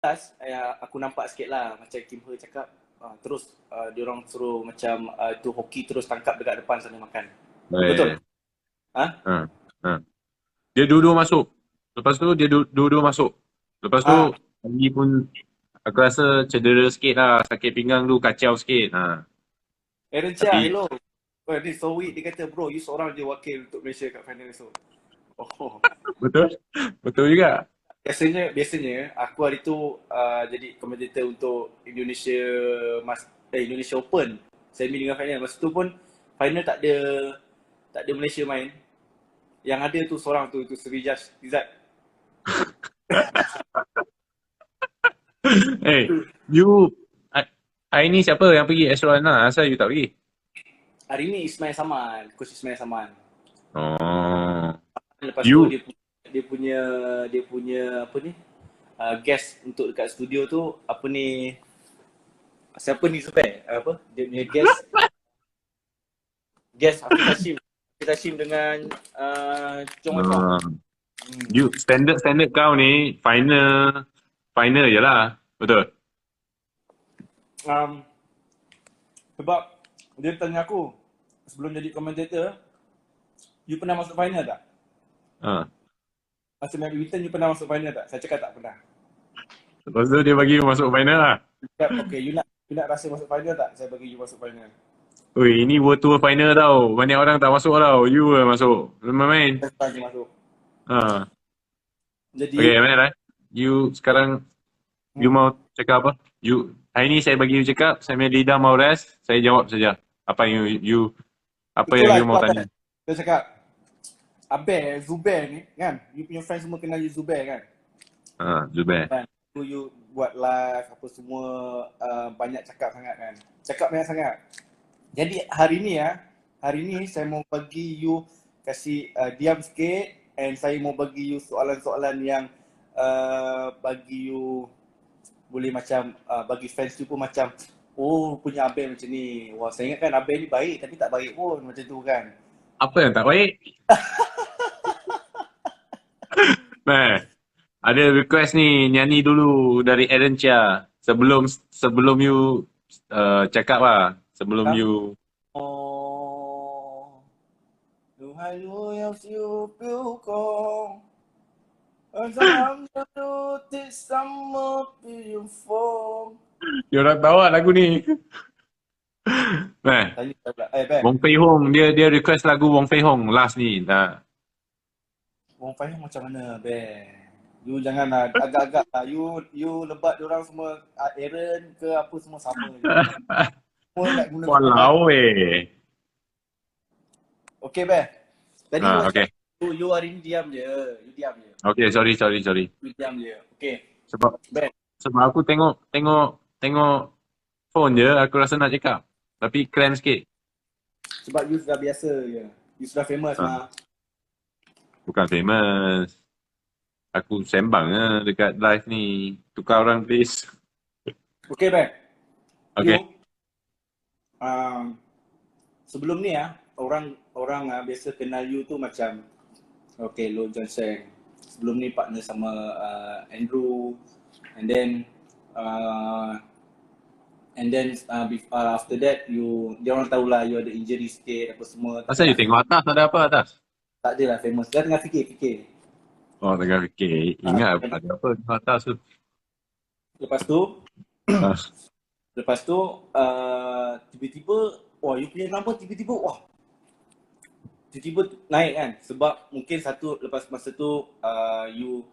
Last, aku nampak sikit lah macam Kim He cakap, terus diorang suruh macam tu hoki terus tangkap dekat depan sana makan. Betul? Eh, Ha? ha, ha. Dia dua-dua masuk. Lepas tu dia dua-dua masuk. Lepas tu Ah, lagi pun aku rasa cedera sikit lah. Sakit pinggang tu kacau sikit. Ha. Aaron Chia, Tapi hello. Oh, ni so weak, dia kata, bro, you seorang je wakil untuk Malaysia kat final esok. Oh, betul. Betul juga. biasanya aku hari tu jadi komentator untuk Indonesia Open semi dengan final. Masa tu pun final tak ada Malaysia main. Yang ada tu seorang tu itu Sri Izzat. Eh, you hari ni siapa yang pergi Astron lah? Asal you tak pergi? Hari ni Ismail Saman, coach Ismail Saman. Oh. Lepas tu You dia punya apa ni? Guest untuk dekat studio tu apa ni? Siapa ni Zubair? Apa? Dia punya guest Hafiz Hashim dengan Chong Wai Fong. uh, you standard kau ni final je lah. Betul. Um, sebab dia tanya aku sebelum jadi komentator, you pernah masuk final tak? Ha. Masa main badminton you pernah masuk final tak? Saya cakap tak pernah. Lepas tu dia bagi you masuk final lah. Dia cakap, okay, you nak rasa masuk final tak? Saya bagi you masuk final. Oi, ini World Tour final tau. Banyak orang tak masuk tau. You lah masuk. Memang main. Saya bagi masuk. Ha. Okay, Jadi, mana lah? You sekarang, you hmm, mau cakap apa? You, hari ni saya bagi you cakap, saya punya lidah mau rest, saya jawab saja. Apa yang apa yang itulah you itu mau Abel. tanya? Dia cakap, Abel, Zubair ni kan, you punya friend semua kenal you Zubair kan? Ha, Zubair. Kan, you buat live, apa semua, banyak cakap sangat kan? Cakap banyak sangat. Jadi hari ni saya mau bagi you kasih diam sikit and saya mau bagi you soalan-soalan yang bagi you boleh macam bagi fans you pun macam oh punya Abel macam ni. Wah saya ingat kan Abel ni baik tapi tak baik pun macam tu kan. Apa yang tak baik? Nah, ada request ni, nyanyi dulu dari Aaron Chia. Sebelum you cakap lah. Sebelum Ha? you Oh, 如海如有小表光，向南有的什麼變風？ you orang tahu tak lagu ni. Nah, Tanya saya pula, Ben, Wong Fei Hong dia request lagu Wong Fei Hong last ni. Nah, Wong Fai Hong macam mana, Ben? You janganlah agak-agak lah. You lebat diorang semua, Aaron ke apa semua sama je. Semua nak guna lebat. walau eh. Okay, Ben. Tadi you Ah, cakap, okay. you hari ni diam je. You diam je. Okay, sorry. You diam je. Okay. Sebab Ben, sebab aku tengok phone je, aku rasa nak cakap. Tapi cram sikit. sebab you sudah biasa je. You sudah famous Ah, mah. bukan famous. Aku sembang lah dekat live ni. Tukar orang please. Okay, Ben. You, Okay. um, sebelum ni orang biasa kenal you tu macam okay, Lo Johnson. Sebelum ni partner sama Andrew, and then uh, after that dia orang tahulah you ada injury sikit apa semua, Asal you takkanlah tengok famous. atas ada apa atas? Tak adalah famous. Dia tengah fikir. Oh, tengah fikir. Ah, Ingat ada apa tengok atas tu. lepas tu Ah, lepas tu tiba-tiba wah you punya nama tiba-tiba tiba-tiba naik kan, sebab mungkin satu lepas masa tu you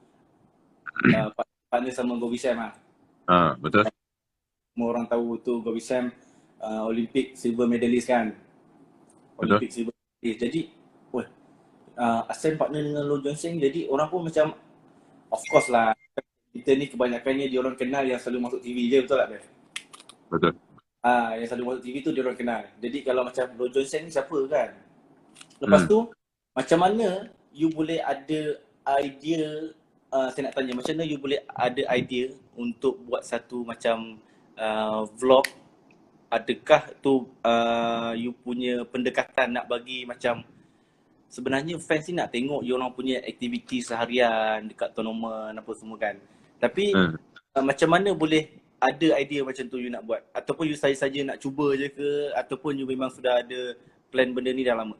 partner sama Govi Sam lah. betul. Semua orang tahu tu Govi Sam Olympic silver medalist kan. Betul. Olympic silver medalist. Jadi Asen partner dengan Lo Johnson, jadi orang pun macam of course lah, kita ni kebanyakannya dia orang kenal yang selalu masuk TV je, betul tak Ben? Betul. Yang selalu masuk TV tu dia orang kenal. Jadi kalau macam Lo Johnson ni siapa kan? Lepas Hmm. tu macam mana you boleh ada idea, saya nak tanya macam mana you boleh ada idea untuk buat satu macam vlog. Adakah tu you punya pendekatan nak bagi macam sebenarnya fans ni nak tengok you orang punya aktiviti seharian dekat tournament apa semua kan. Tapi Hmm. macam mana boleh ada idea macam tu you nak buat? Ataupun you saja-saja nak cuba je ke? Ataupun you memang sudah ada plan benda ni dah lama?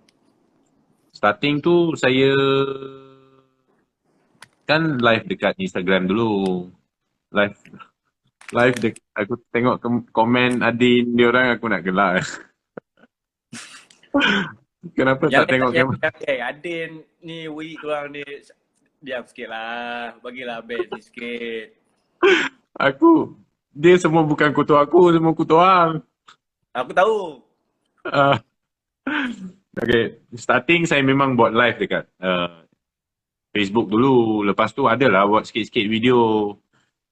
Starting tu saya kan live dekat Instagram dulu. Live aku tengok komen Adin dia orang aku nak gelak. Kenapa tak tengok komen? Adin ni Wei korang ni diam sikit lah. Bagilah best ni sikit. Dia semua bukan kutu aku, semua kutu orang. Aku tahu. Uh, okay, starting saya memang buat live dekat Facebook dulu. Lepas tu adalah buat sikit-sikit video.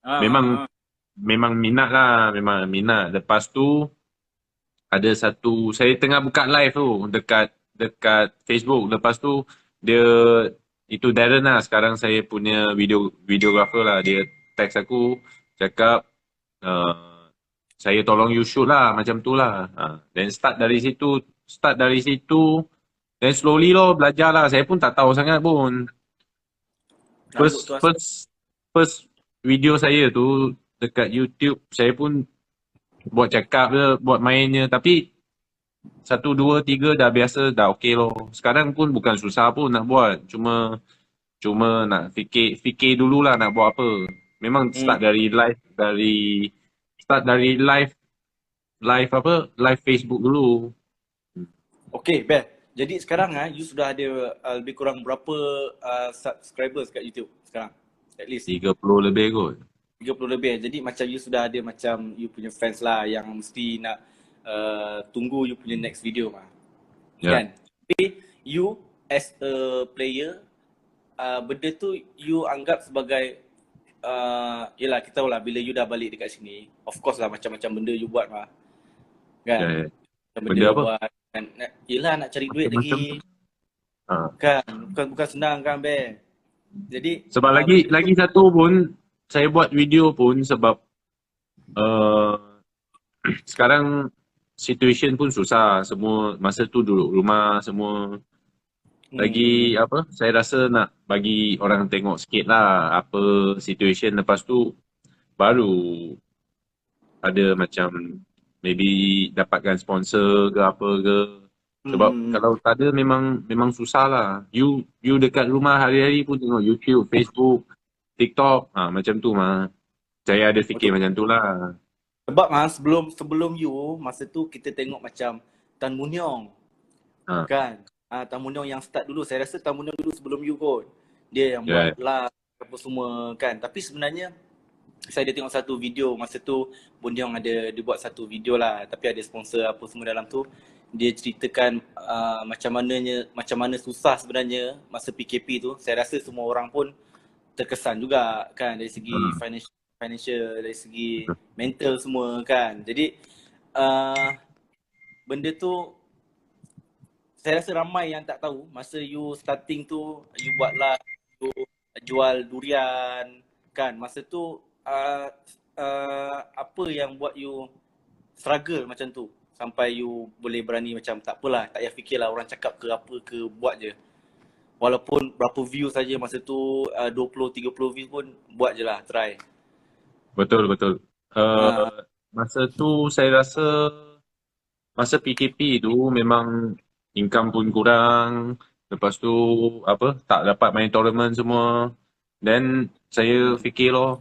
Memang minat lah, memang minat. Lepas tu ada satu, saya tengah buka live tu dekat Facebook. Lepas tu dia, itu Darren lah, sekarang saya punya videographer lah. Dia text aku, cakap saya tolong you shoot lah, macam tu lah. Then start dari situ, then slowly loh belajar lah. Saya pun tak tahu sangat pun. First video saya tu dekat YouTube, saya pun buat cakap je, buat main je. Tapi 1, 2, 3 dah biasa, dah okey loh. Sekarang pun bukan susah pun nak buat. Cuma nak fikir dululah nak buat apa. Memang start dari live Facebook dulu. Okay, Bel. Jadi sekarang you sudah ada lebih kurang berapa subscribers kat YouTube sekarang? At least 30 lebih kot. 30 lebih. Jadi macam you sudah ada macam you punya fans lah yang mesti nak tunggu you punya next video lah. Kan? Tapi you as a player, benda tu you anggap sebagai yelah kita tahu lah bila you dah balik dekat sini, of course lah macam-macam benda you buat lah. Kan? Benda apa? Buat, kan? Yelah nak cari duit lagi. Kan? Bukan senang kan, Ben? Jadi sebab lagi satu pun, saya buat video pun sebab sekarang situation pun susah. Semua masa tu duduk rumah semua. Lagi saya rasa nak bagi orang tengok sikit lah apa situation. Lepas tu baru ada macam maybe dapatkan sponsor ke apa ke. Sebab kalau tak ada memang susah lah. You dekat rumah hari-hari pun tengok YouTube, Facebook, TikTok, macam tu mah. Saya ada fikir macam tu lah. Sebab sebelum you, masa tu kita tengok macam Tan Munyong. Kan? Tan Munyong yang start dulu. Saya rasa Tan Munyong dulu sebelum you kot. Dia yang buat live apa semua kan. Tapi sebenarnya saya ada tengok satu video masa tu Munyong dia buat satu video lah. Tapi ada sponsor apa semua dalam tu. Dia ceritakan macam mana susah sebenarnya masa PKP tu. Saya rasa semua orang pun terkesan juga kan dari segi financial, dari segi mental semua kan. Jadi benda tu saya rasa ramai yang tak tahu masa you starting tu you buatlah you jual durian kan. Masa tu apa yang buat you struggle macam tu sampai you boleh berani macam tak apalah, tak payah fikirlah orang cakap ke apa ke, buat je. Walaupun berapa view saja masa tu 20-30 view pun buat je lah, try. Betul. Masa tu saya rasa masa PKP tu memang income pun kurang. Lepas tu tak dapat main tournament semua. Then saya fikir loh,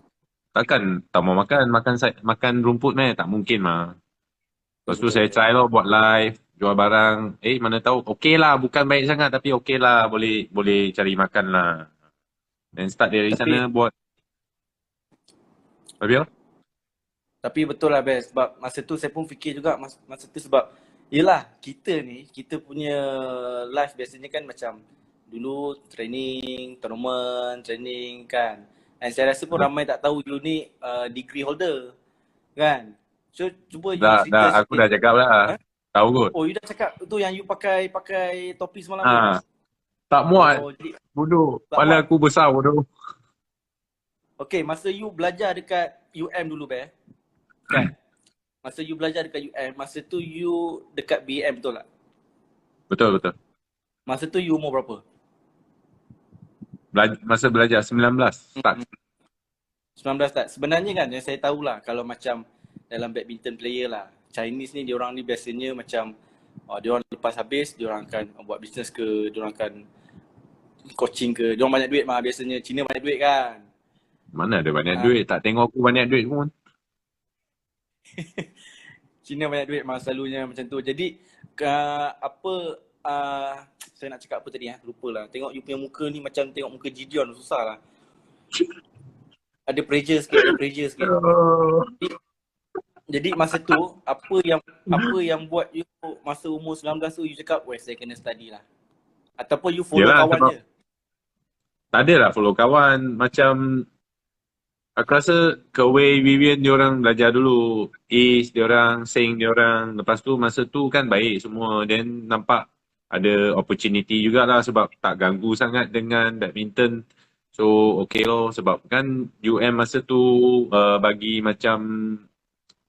takkan tak mau makan rumput tak mungkin mah. Lepas tu saya try loh buat live, jual barang. Mana tahu okey lah, bukan baik sangat tapi okey lah, boleh cari makan lah. Dan start dari sana buat. Tapi betul lah best, sebab masa tu saya pun fikir juga masa tu sebab yelah kita punya live biasanya kan macam dulu training, tournament, training kan. Dan saya rasa pun ramai tak tahu you ni degree holder kan. So cuba you cerita aku dah cakap lah. Tahu kot. Oh, you dah cakap tu yang you pakai topi semalam tu. Tak muat. Bodoh. Kepala aku besar bodoh. Okay, masa you belajar dekat UM dulu kan? Masa you belajar dekat UM, masa tu you dekat BM betul tak? Betul. Masa tu you umur berapa? Masa belajar 19. Start. 19 tak. Sebenarnya kan yang saya tahulah kalau macam dalam badminton player lah, Chinese ni diorang ni biasanya macam diorang lepas habis diorang akan buat bisnes ke, diorang akan coaching ke. Diorang banyak duit mah biasanya. Cina banyak duit kan. Mana ada banyak Ah, duit, tak tengok aku banyak duit pun. Cina banyak duit mah selalunya macam tu. Jadi apa uh, saya nak cakap apa tadi lupa lah. Tengok you punya muka ni macam tengok muka Gideon, susah lah. Ada pressure sikit, ada pressure sikit. Jadi masa tu apa yang buat you masa umur 19 tu you cakap, "Weh, saya kena study lah." Ataupun you follow Yelah, kawan sebab je? tak ada lah follow kawan. Macam aku rasa ke Wei Vivian diorang belajar dulu. Ace diorang, Sing diorang. Lepas tu masa tu kan baik semua. Then nampak ada opportunity jugalah sebab tak ganggu sangat dengan badminton. So okay loh sebab kan UM masa tu bagi macam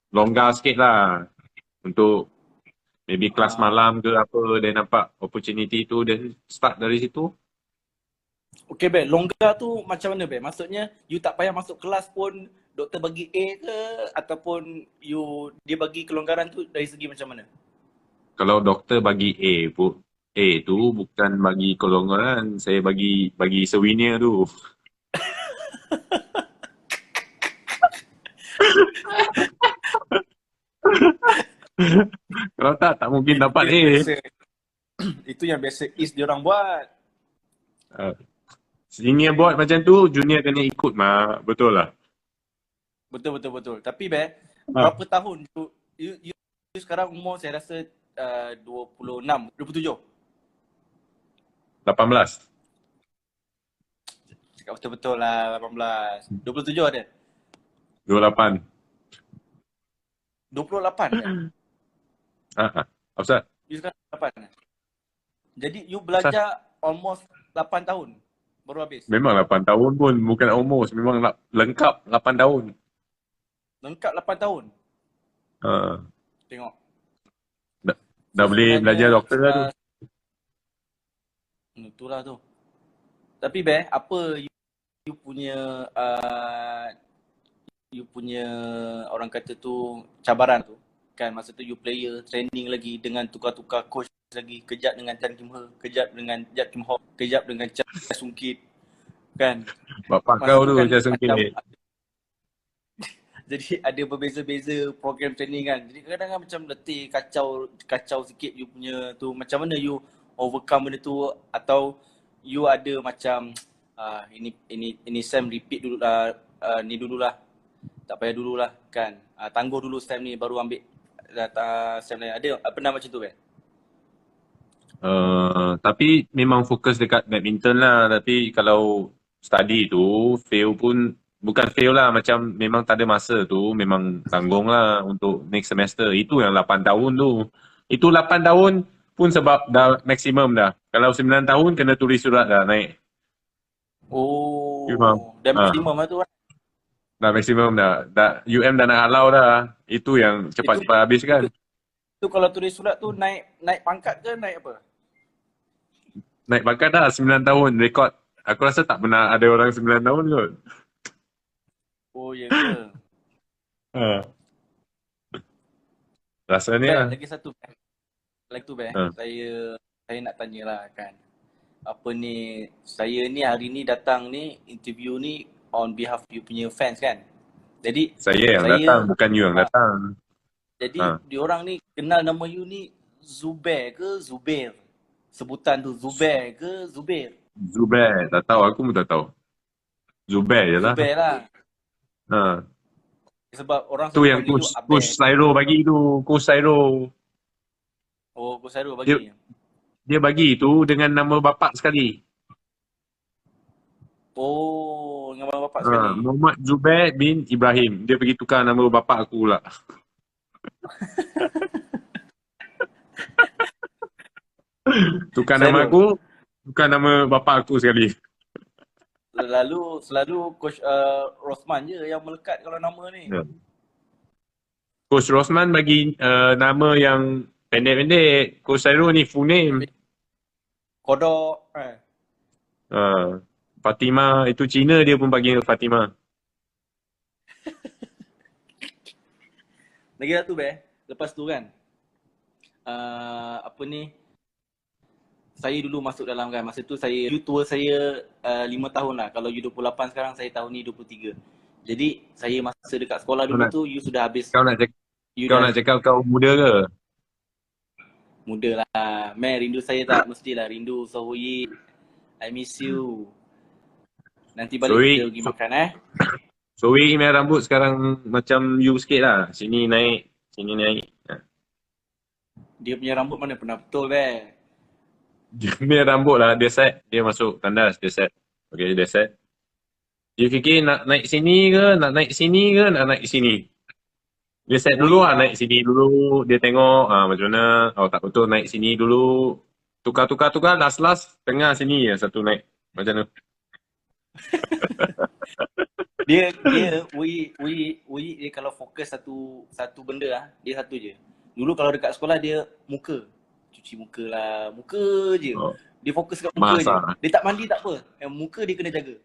longgar sikit lah. Untuk maybe kelas Ah, malam ke apa. Then nampak opportunity tu. Then start dari situ. okay, Be. Longgar tu macam mana, Be? Maksudnya you tak payah masuk kelas pun doktor bagi A ke, ataupun dia bagi kelonggaran tu dari segi macam mana? Kalau doktor bagi A tu bukan bagi golongan, saya bagi souvenir tu. Kalau tak mungkin Itu dapat yang A. biasa. Itu yang biasa is diorang buat. Uh, Senior buat macam tu, junior kena ikut mah. Betul lah. Betul, betul, betul. Tapi, Be, Ah, berapa tahun you sekarang umur saya rasa 26, 27. 18. Cakap betul-betul lah, 18. 27 ada? 28. 28 dah? Ustaz, You sekarang 8 dah? Jadi you Ustaz. belajar almost 8 tahun baru habis? Memang 8 tahun pun, bukan almost. Memang lengkap 8 tahun. Lengkap 8 tahun? Ah, Tengok. dah, dah So boleh belajar sebenarnya doktor lah tu. itulah tu. Tapi Be, apa you punya you punya orang kata tu cabaran tu? Kan masa tu you player, training lagi dengan tukar-tukar coach lagi, kejap dengan Chan Kim He, kejap dengan Jack Kim Ho, kejap dengan Chai Sung Kit, kan? Bapak Masa kau tu tu, kan saya macam sungkit. jadi ada berbeza-beza program training kan. Jadi kadang-kadang kan macam letih, kacau kacau sikit you punya tu. Macam mana you overcome benda tu, atau you ada macam ini Sam repeat dulu lah, ni dululah. Tak payah dululah kan. Tangguh dulu Sam ni baru ambil Sam lain. Ada pernah macam tu kan? Tapi memang fokus dekat badminton lah. Tapi kalau study tu, fail pun, bukan fail lah. Macam memang tak ada masa tu, memang tanggung lah untuk next semester. Itu yang 8 tahun tu. Itu 8 tahun pun sebab dah maksimum dah. Kalau 9 tahun, kena tulis surat dah naik. You faham? Oh, dah Ha, maksimum lah tu kan. dah maksimum dah. UM dah nak halau dah. Itu yang Itu cepat-cepat habis kan. itu itu kalau tulis surat tu naik naik pangkat ke naik apa? Naik pangkat dah 9 tahun rekod. Aku rasa tak pernah ada orang 9 tahun kot. Oh, ya ke? Ha. Rasanya Baik, lah. lagi satu. Lagi tu Ha. saya nak tanyalah kan. Apa ni, saya ni hari ni datang ni interview ni on behalf you punya fans kan. Jadi Saya yang datang, saya bukan you yang uh, datang. jadi Ha. diorang ni kenal nama you ni Zubair ke Zubair? Sebutan tu Zubair ke Zubair? Zubair, tak tahu. Aku pun tak tahu. Zubair je lah. Zubair lah. Ha. Sebab orang Tu selalu yang panggil you Coach Abel. Sairo bagi tu. Coach Sairo. Oh, Coach Sarul Dia, bagi. dia bagi tu dengan nama bapak sekali. Oh, dengan abang bapak Ha. sekali. Muhammad Zubair bin Ibrahim. Dia pergi tukar nama bapak aku pula. Tukar nama Sarul. aku, tukar nama bapak aku sekali. Selalu Coach Rosman je yang melekat kalau nama ni. Ya. Coach Rosman bagi nama yang pendek-pendek. Coach Sairo ni full name. Kodok. Fatima, itu Cina dia pun panggil Fatima. Lagi satu lepas tu kan, apa ni, saya dulu masuk dalam kan, masa tu saya, you tua saya 5 tahun lah. Kalau you 28 sekarang, saya tahun ni 23. Jadi saya masa dekat sekolah Kau dulu nak tu, you sudah habis, kau nak cakap, you kau dah nak cakap kau muda ke? muda lah. Man, rindu saya tak? Mestilah rindu. Sohuyi, I miss you. Nanti balik kita Sorry, pergi makan sorry punya rambut sekarang macam you sikit lah. Sini naik, sini naik. Dia punya rambut mana pernah betul Dia punya rambut lah, dia set. Dia masuk tandas, dia set. Okay, dia set. Dia fikir nak naik sini ke, nak naik sini ke, nak naik sini. Dia set dulu lah, naik sini dulu. Dia tengok macam mana. Oh tak betul, naik sini dulu. Tukar. Last, tengah sini ya satu naik. Macam mana? Dia dia kalau fokus satu benda dia satu je. Dulu kalau dekat sekolah dia muka. Cuci muka lah, muka je. Oh, Dia fokus kat muka je. masa. Dia tak mandi tak apa. Yang muka dia kena jaga.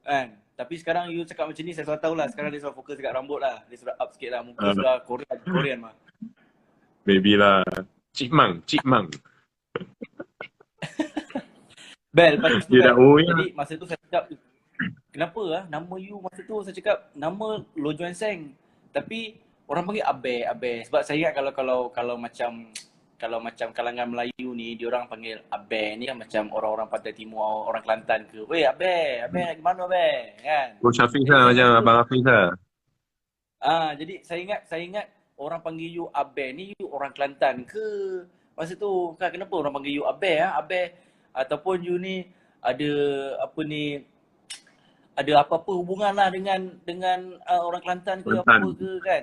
Kan? Tapi sekarang you cakap macam ni, saya sudah tahu lah. Sekarang dia sudah fokus dekat rambut lah. Dia sudah up sikit lah. Muka sudah Korean mah. Maybe lah. Chipmunk. Bel, lepas tu Dia dah ya. jadi masa tu saya cakap, kenapa nama you masa tu saya cakap nama Lo Juan Seng. Tapi orang panggil Abe. Sebab saya ingat kalau macam kalangan Melayu ni, diorang panggil Abe ni kan macam orang-orang Pantai Timur, orang Kelantan ke. Weh Abe nak gimana Abe? Kan? Coach Hafiz Jadi lah, saya macam masa tu, Abang Hafiz lah. jadi saya ingat orang panggil you Abe ni, you orang Kelantan ke? Masa tu kan kenapa orang panggil you Abe Abe, ataupun you ni ada apa-apa hubungan lah dengan orang Kelantan ke Kelantan. apa ke kan.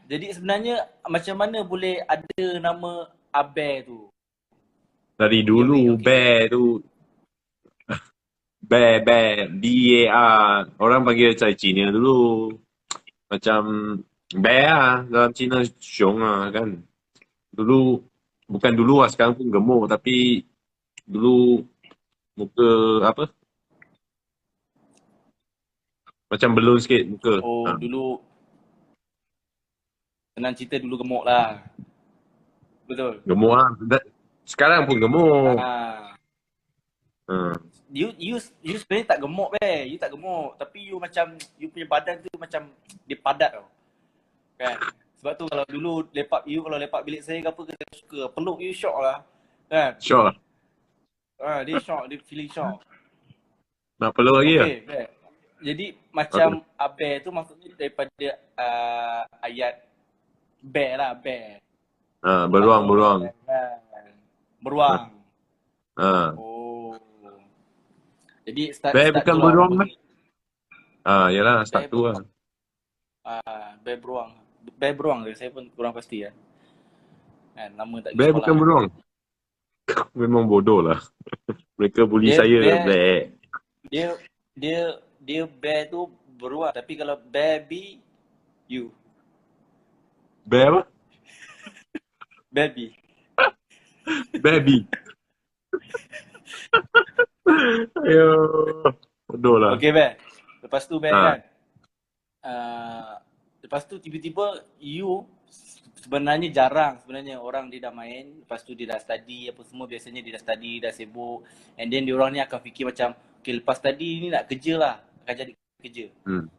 Jadi sebenarnya macam mana boleh ada nama Abe tu? Dari dulu, Okay. Bear tu. Bear, B-A-R. Orang panggil cai Cina dulu. Macam Bear lah. Dalam Cina, Xiong lah kan. Dulu, bukan dulu lah, sekarang pun gemuk. Tapi dulu muka apa? Macam belun sikit muka. Dulu senang cerita dulu gemuk lah. Betul. Gemuk lah. Sekarang pun gemuk. You sebenarnya tak gemuk You tak gemuk. Tapi you macam, you punya badan tu macam dia padat tau. Kan? Sebab tu kalau dulu kalau lepak bilik saya ke apa ke, saya suka peluk you, shock lah. Kan? Syok lah. Dia shock, dia feeling shock. Nak peluk lagi lah. Okay. Jadi macam Abe tu maksudnya daripada ayat bear lah, bear. Beruang. Beruang. Oh. Jadi Bear bukan tu beruang lah. Yalah, start tu lah. Bear beruang ke? Saya pun kurang pasti lah. Kan, nama tak Bear bukan beruang. Memang bodoh lah. Mereka bully saya, Bear. Dia bear tu beruang. Tapi kalau baby, you. Bear apa? Baby. Baby. Ayo. Bodoh lah. Okay, Bear. Lepas tu, Bear kan. Lepas tu tiba-tiba you sebenarnya jarang orang dia dah main. Lepas tu dia dah study apa semua. Biasanya dia dah study, dah sibuk. And then diorang ni akan fikir macam, okay, lepas study ni nak kerja lah. Akan jadi kerja.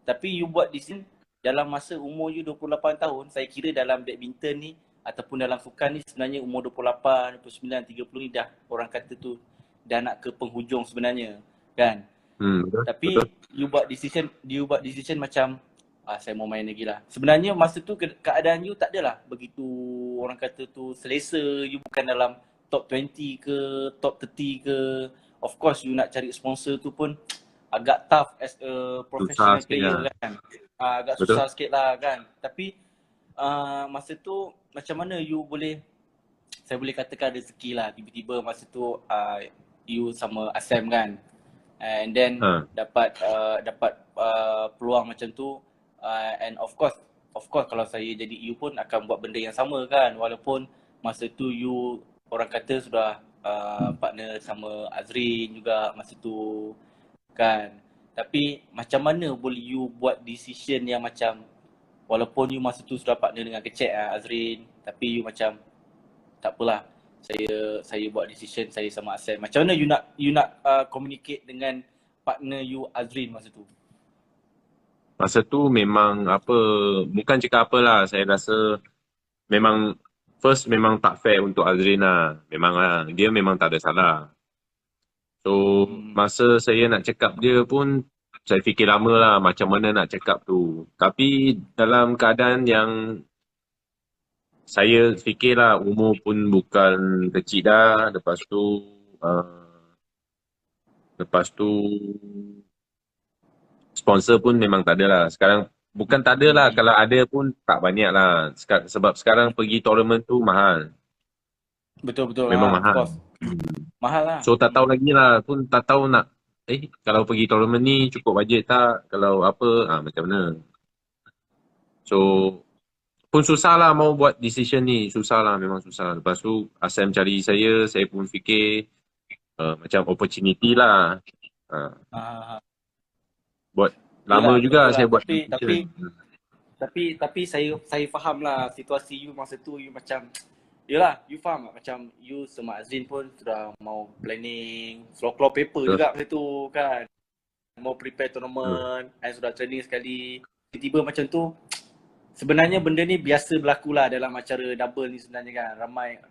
Tapi you buat di sini dalam masa umur you 28 tahun. Saya kira dalam badminton ni ataupun dalam sukan ni sebenarnya umur 28, 29, 30 ni dah orang kata tu dah nak ke penghujung sebenarnya kan. Tapi betul. You buat decision macam saya mau main lagi lah. Sebenarnya masa tu keadaan you tak adalah begitu orang kata tu selesa. You bukan dalam top 20 ke top 30 ke. Of course you nak cari sponsor tu pun agak tough as a professional player kan. Agak betul. Susah sikit lah kan. Tapi masa tu macam mana you boleh, saya boleh katakan rezeki lah. Tiba-tiba masa tu you sama Asam kan. And then dapat peluang macam tu. And of course kalau saya jadi you pun akan buat benda yang sama kan. Walaupun masa tu you orang kata sudah partner sama Azrin juga masa tu kan. Tapi macam mana boleh you buat decision yang macam walaupun you masa tu sudah partner dengan Kecek Azrin, tapi you macam tak apalah, saya buat decision saya sama Asem. Macam mana you nak communicate dengan partner you Azrin masa tu? Masa tu memang bukan cakap apalah, saya rasa memang first memang tak fair untuk Azrin lah. Memang lah, dia memang tak ada salah. So, masa saya nak cakap dia pun, saya fikir lama lah macam mana nak cakap tu. Tapi dalam keadaan yang saya fikirlah umur pun bukan kecil dah. Lepas tu sponsor pun memang tak ada lah. Sekarang bukan tak ada lah, kalau ada pun tak banyak lah. Sebab sekarang pergi tournament tu mahal. Betul-betul Memang of mahal. course. Mahal lah. So tak tahu lagi lah, pun tak tahu nak kalau pergi tournament ni cukup bajet tak, kalau apa, macam mana. So pun susah lah mau buat decision ni, susah lah, memang susah. Lepas tu Asam cari saya pun fikir macam opportunity lah. Buat lama Yelah, juga betul saya lah. buat Tapi decision. saya faham lah situasi you masa tu. You macam, yelah, you faham tak? Macam you sama Azrin pun sudah mau planning, keluar paper juga masa tu kan. Mau prepare tournament, and sudah training sekali. Tiba-tiba macam tu, sebenarnya benda ni biasa berlaku lah dalam acara double ni sebenarnya kan.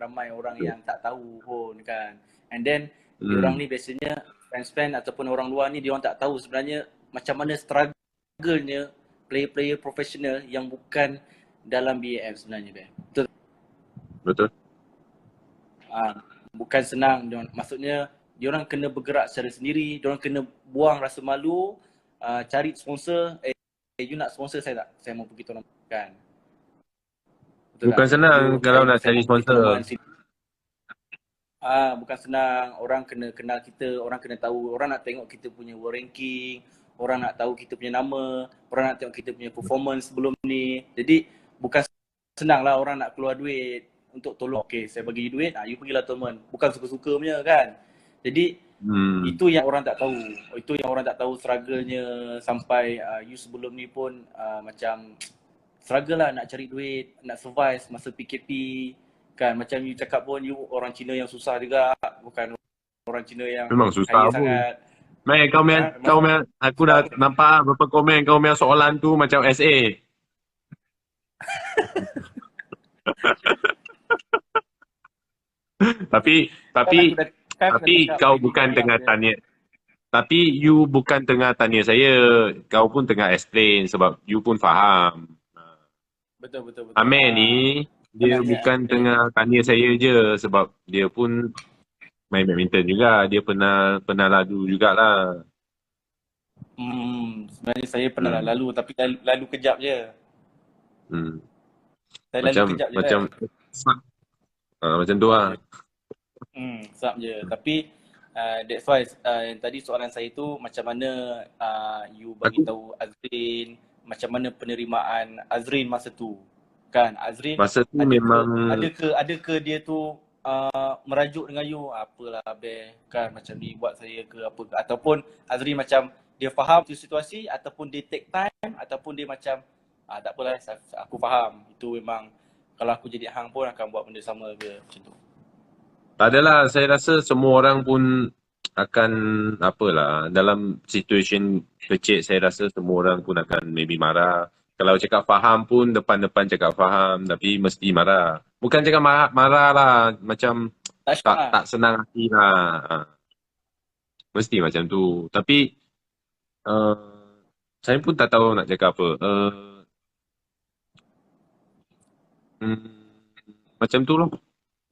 Ramai orang yang tak tahu pun kan. And then, diorang ni biasanya fans-fans ataupun orang luar ni, diorang tak tahu sebenarnya macam mana struggle-nya player-player profesional yang bukan dalam BAF sebenarnya. Betul? Betul. Bukan senang. Maksudnya, diorang kena bergerak secara sendiri, diorang kena buang rasa malu, cari sponsor. You nak sponsor saya tak? Saya mau pergi tournament kan. Betul Bukan tak? senang kalau nak cari sponsor. Bukan senang. Orang kena kenal kita, orang kena tahu, orang nak tengok kita punya world ranking, orang nak tahu kita punya nama, orang nak tengok kita punya performance sebelum ni. Jadi bukan senang lah orang nak keluar duit untuk tolong. Okay, saya bagi duit, you pergilah tournament. Bukan suka-suka punya kan. Jadi itu yang orang tak tahu. Itu yang orang tak tahu struggle-nya sampai you sebelum ni pun macam struggle lah nak cari duit, nak survive masa PKP kan. Macam you cakap pun you orang Cina yang susah juga, bukan orang Cina yang memang susah kaya pun. sangat. Kau aku dah nampak beberapa komen kau punya soalan tu macam SA. tapi kau bukan tengah tanya. Tapi you bukan tengah tanya saya, kau pun tengah explain sebab you pun faham. Betul. Amir ni dia bukan tengah tanya saya je sebab dia pun main badminton juga. Dia pernah lalu jugalah. Sebenarnya saya pernah lalu tapi lalu kejap je. Saya lalu kejap je macam tu lah. Sap je. Tapi that's why tadi soalan saya tu macam mana you bagi tahu Azrin, macam mana penerimaan Azrin masa tu. Kan Azrin masa tu memang adakah dia tu merajuk dengan you apalah kan macam ni buat saya ke apa ke, ataupun Azrin macam dia faham tu situasi ataupun dia take time ataupun dia macam tak apalah aku faham itu memang kalau aku jadi hang pun akan buat benda sama ke macam tu. Tak adalah, saya rasa semua orang pun akan dalam situasi kecil saya rasa semua orang pun akan maybe marah. Kalau cakap faham pun depan-depan cakap faham tapi mesti marah. Bukan cakap marah lah, macam tak senang hati lah. Mesti macam tu. Tapi saya pun tak tahu nak cakap apa. Macam tu lah.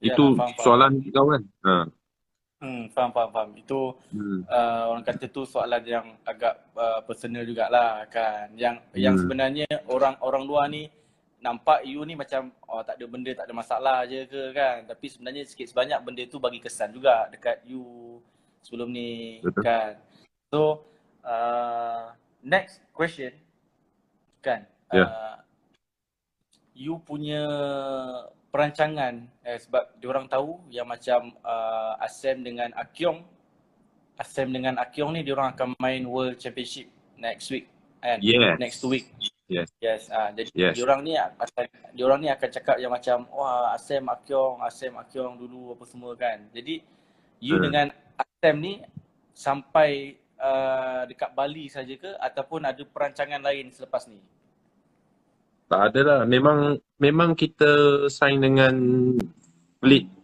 Itu soalan kau kan? Faham. Itu orang kata tu soalan yang agak personal jugalah kan. Yang sebenarnya orang luar ni nampak you ni macam tak ada benda, tak ada masalah je ke kan. Tapi sebenarnya sikit sebanyak benda tu bagi kesan juga dekat you sebelum ni. Betul. Kan. So next question kan. You punya perancangan sebab diorang tahu yang macam Asem dengan Akyong Asem dengan Akyong ni diorang akan main World Championship next week kan? Yes. Next 2 week. Yes. Yes. Jadi Yes. diorang ni akan cakap yang macam wah Asem Akyong dulu apa semua kan. Jadi you dengan Asem ni sampai dekat Bali saja ke ataupun ada perancangan lain selepas ni? Tak ada lah. Memang kita sign dengan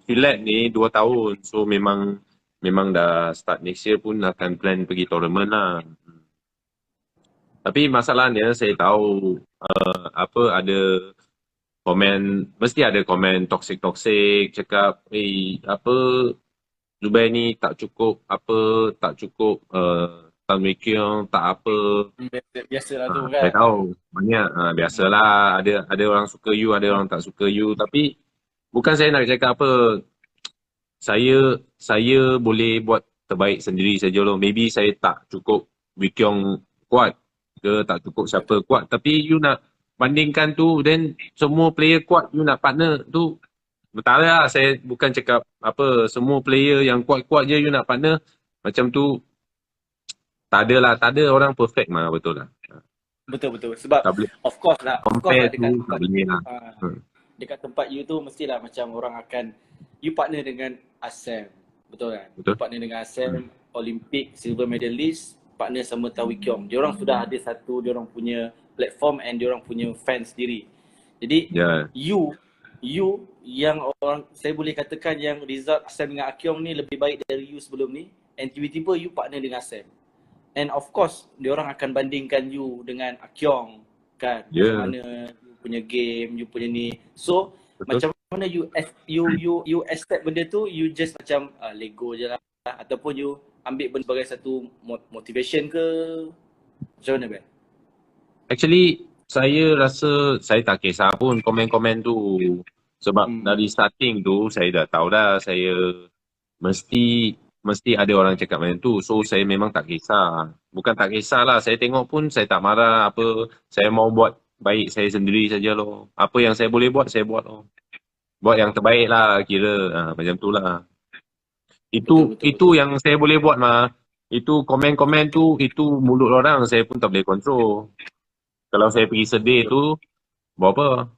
Filat ni 2 tahun. So memang dah start next year pun akan plan pergi tournament lah. Tapi masalahnya saya tahu ada komen, mesti ada komen toxic cakap Zubair ni tak cukup Tan Wee Kiong tak apa. Biasalah tu kan. Saya tahu banyak biasalah, ada orang suka you, ada orang tak suka you, tapi bukan saya nak cakap apa. Saya boleh buat terbaik sendiri saja loh. Maybe saya tak cukup Wee Kiong kuat ke tak cukup siapa kuat, tapi you nak bandingkan tu, then semua player kuat you nak partner tu, betul lah. Saya bukan cakap apa semua player yang kuat-kuat je you nak partner, macam tu tak ada orang perfect mah, betul lah. Betul. Sebab Tak boleh of course lah compare dekat tu, tak boleh lah. dekat tempat you tu mestilah macam orang akan you partner dengan Asem. Betul kan? Betul. You partner dengan Asem, Olympic silver medalist, partner sama Tan Wee Kiong. Diorang sudah ada satu diorang punya platform and diorang punya fans sendiri. Jadi you yang orang saya boleh katakan yang result Asem dengan Akyong ni lebih baik dari you sebelum ni, and tiba-tiba you partner dengan Asem. And of course diorang akan bandingkan you dengan Akyong kan. Macam mana you punya game, you punya ni. So macam mana you accept benda tu, you just macam lego je lah, ataupun you ambil benda sebagai satu motivation ke? Macam mana Ben? Actually saya rasa saya tak kisah pun komen-komen tu, sebab dari starting tu saya dah tahu dah saya mesti ada orang cakap macam tu. So saya memang tak kisah. Bukan tak kisah lah, saya tengok pun saya tak marah apa. Saya mau buat baik saya sendiri saja loh. Apa yang saya boleh buat, saya buat loh. Buat yang terbaik lah kira, macam tu lah. Itu yang saya boleh buat mah. Itu komen-komen tu, itu mulut orang saya pun tak boleh kontrol. Kalau saya pergi sedih tu, buat apa?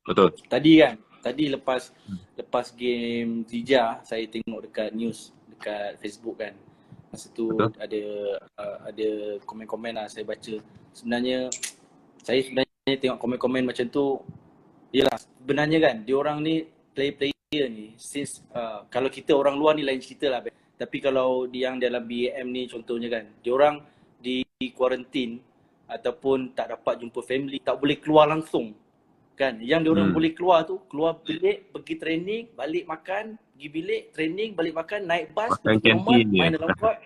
Betul. Tadi lepas game Zija, saya tengok dekat news dekat Facebook kan. Masa tu ada komen-komen lah saya baca. Saya sebenarnya tengok komen-komen macam tu, yalah sebenarnya kan diorang ni player ni since kalau kita orang luar ni lain cerita lah. Tapi kalau yang dalam BAM ni contohnya kan, diorang di quarantine ataupun tak dapat jumpa family, tak boleh keluar langsung kan. Yang diorang boleh keluar tu, keluar bilik, pergi training, balik makan, pergi bilik, training, balik makan, naik bas, pergi tournament, main dalam court.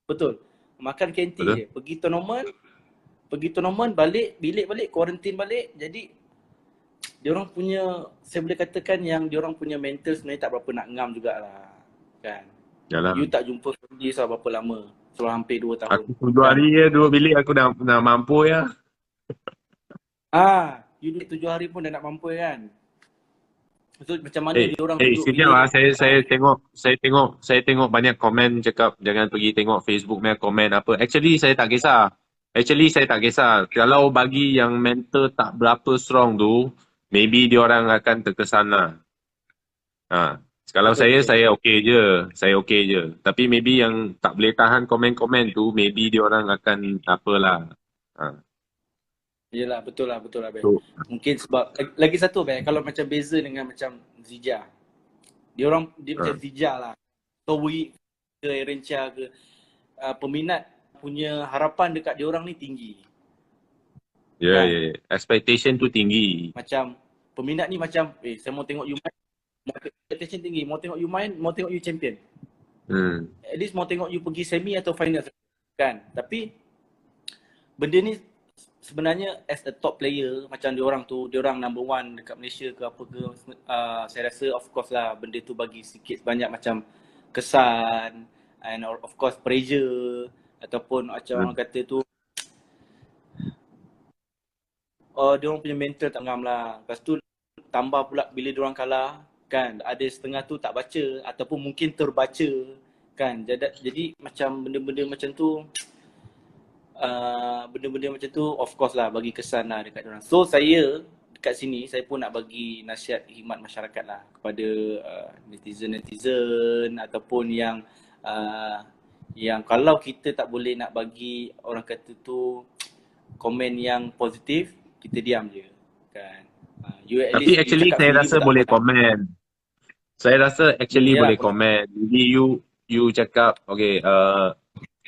Betul. Makan kantin je. Pergi tournament, balik, bilik balik, quarantine balik. Jadi diorang punya, saya boleh katakan yang diorang punya mental sebenarnya tak berapa nak ngam jugalah kan. Yalah. You tak jumpa family selama berapa lama? Selama hampir 2 tahun. Aku 7 hari je duduk bilik, aku dah mampu ya. You duduk 7 hari pun dah nak mampu kan. So macam mana diorang duduk sekejap lah, saya tengok banyak komen cakap jangan pergi tengok Facebook punya komen apa. Actually saya tak kisah. Kalau bagi yang mental tak berapa strong tu, maybe diorang akan terkesan lah. Kalau saya okey je. Tapi maybe yang tak boleh tahan komen-komen tu, maybe diorang akan apalah. Yelah, betul lah Ben. Mungkin sebab lagi satu Ben, kalau macam beza dengan macam Zija. Dia macam Zija lah. Towi ke Erencha ke, peminat punya harapan dekat dia orang ni tinggi. Ya. Expectation tu tinggi. Macam peminat ni macam saya mau tengok you main. Expectation tinggi, mau tengok you main, mau tengok you champion. At least mau tengok you pergi semi atau final kan. Tapi benda ni sebenarnya as a top player macam diorang number 1 dekat Malaysia ke apa ke, saya rasa of course lah benda tu bagi sikit banyak macam kesan and of course pressure ataupun macam orang kata tu diorang punya mental tak ngam lah. Lepas tu tambah pula bila diorang kalah kan, ada setengah tu tak baca ataupun mungkin terbaca Kan jadi macam benda-benda macam tu benda-benda macam tu of course lah bagi kesan lah dekat orang. So saya dekat sini saya pun nak bagi nasihat khidmat masyarakat lah kepada netizen-netizen ataupun yang kalau kita tak boleh nak bagi orang kata tu komen yang positif, kita diam je kan. You at Tapi least you actually cakap saya sendiri rasa pun tak boleh apa. komen. Saya rasa actually Yalah, boleh komen. Jadi you cakap okay,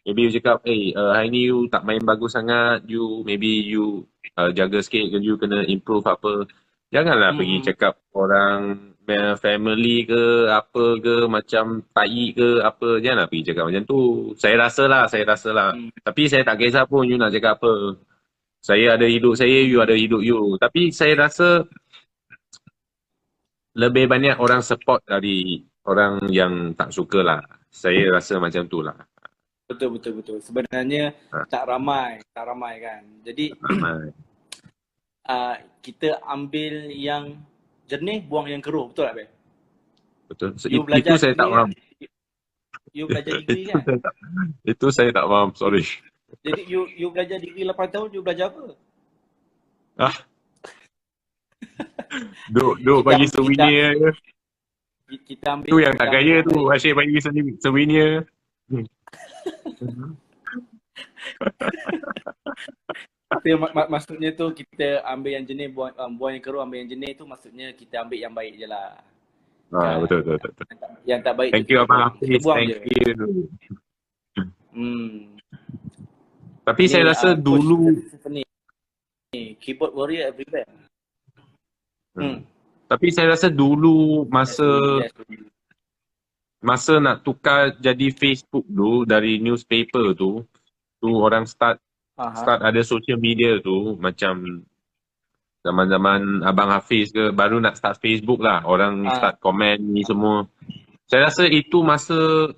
maybe you cakap hari ni you tak main bagus sangat, maybe you jaga sikit, you kena improve apa. Janganlah pergi cakap orang family ke apa ke macam tai ke apa. Janganlah pergi cakap macam tu. Saya rasa lah. Tapi saya tak kisah pun you nak cakap apa. Saya ada hidup saya, you ada hidup you. Tapi saya rasa lebih banyak orang support dari orang yang tak suka lah. Saya rasa macam tu lah. Betul. Sebenarnya Ha, tak ramai kan. Jadi ramai. kita ambil yang jernih, buang yang keruh, betul tak, Bel? Betul. So, You itu belajar saya tak degree kan? faham. You belajar degree Itu kan? saya tak, itu saya tak faham, sorry. Jadi you belajar degree 8 tahun, you belajar apa? Ah, duk Kita bagi kita souvenir je. kita ambil Tu yang tak kita kaya ambil tu. Asyik bagi souvenir. Tapi maksudnya tu kita ambil yang jenis, buang yang keruh, ambil yang jenis tu maksudnya kita ambil yang baik je lah. Kan? Betul. Yang tak baik Thank tu you kita Abang buang. Kita Hafiz. buang Thank je. you. Tapi Ni saya rasa coach dulu ni keyboard warrior everywhere. tapi saya rasa dulu Yes. masa nak tukar jadi Facebook tu dari newspaper tu orang start ada social media tu macam zaman-zaman Abang Hafiz ke baru nak start Facebook lah. Orang start komen ni semua. Saya rasa itu masa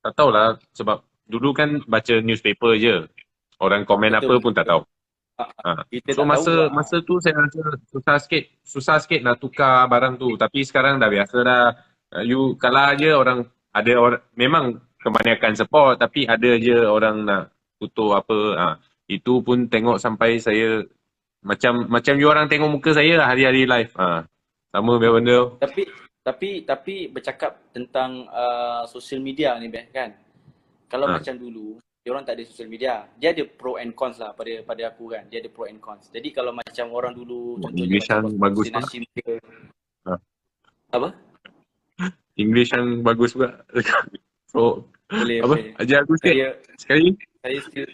tak tahulah sebab dulu kan baca newspaper je. Orang komen Betul. apa pun tak tahu. Kita So tak tahu lah. masa tu saya rasa susah sikit nak tukar barang tu. Tapi sekarang dah biasa dah. You kalah je ada orang memang kebanyakan support tapi ada je orang nak kutuk apa. Itu pun tengok sampai saya macam you orang tengok muka saya lah hari-hari live. Sama biar benda. Tapi bercakap tentang social media ni, Beh, kan. Kalau macam dulu, dia orang tak ada social media. Dia ada pro and cons lah pada aku kan. Dia ada pro and cons. Jadi kalau macam orang dulu contohnya English macam yang bagus Rosli Nashim ke. Apa? English yang bagus juga. So, Boleh. ajar aku sikit. Sekali.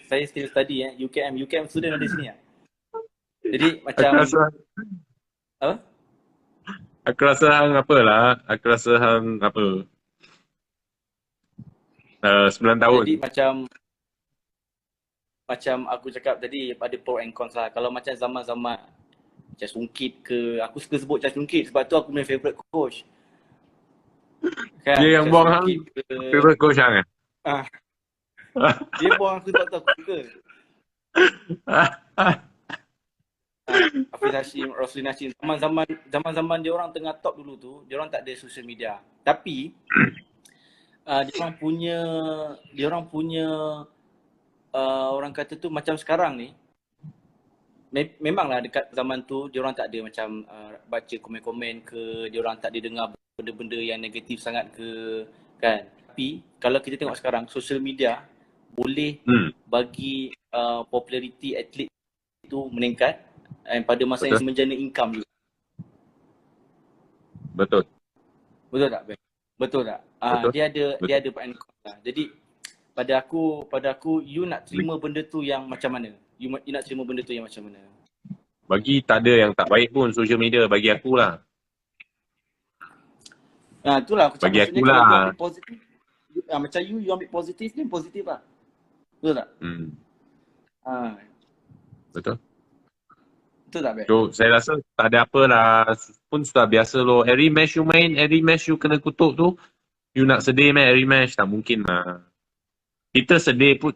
Saya still study UKM student ada sini lah. Jadi macam apa? Aku rasa hang Aku rasa hang apa? 9 tahun. Jadi macam aku cakap tadi ada pro and cons lah. Kalau macam zaman-zaman Chas Sungkit ke, aku suka sebut Chas Sungkit sebab tu aku punya favourite coach. Kan? Dia yang buang hang favourite coach hang eh? Dia buang aku tak tahu aku suka. Hafiz Hashim, Rosli Nashim, zaman-zaman dia orang tengah top dulu tu, dia orang tak ada social media. Tapi dia orang punya orang kata tu macam sekarang ni memanglah dekat zaman tu dia orang tak ada macam baca komen-komen ke, dia orang tak ada dengar benda-benda yang negatif sangat ke, kan. Tapi kalau kita tengok sekarang social media boleh bagi populariti atlet itu meningkat pada masa yang semenjana income juga. Betul tak, Ben? Betul tak? Dia ada pro and cons lah. Jadi pada aku you nak terima benda tu yang macam mana? You nak terima benda tu yang macam mana? Bagi tak ada yang tak baik pun social media bagi aku lah. Itulah aku cakap Bagi maksudnya aku lah. kalau you ambil positif, macam you ambil positif ni positif lah. Betul tak? Betul. Betul tak, Ben? So, saya rasa tak ada apa lah. Pun sudah biasa loh. Every match you main, every match you kena kutuk tu, you nak sedih main every match? Tak mungkin lah. Kita sedih pun.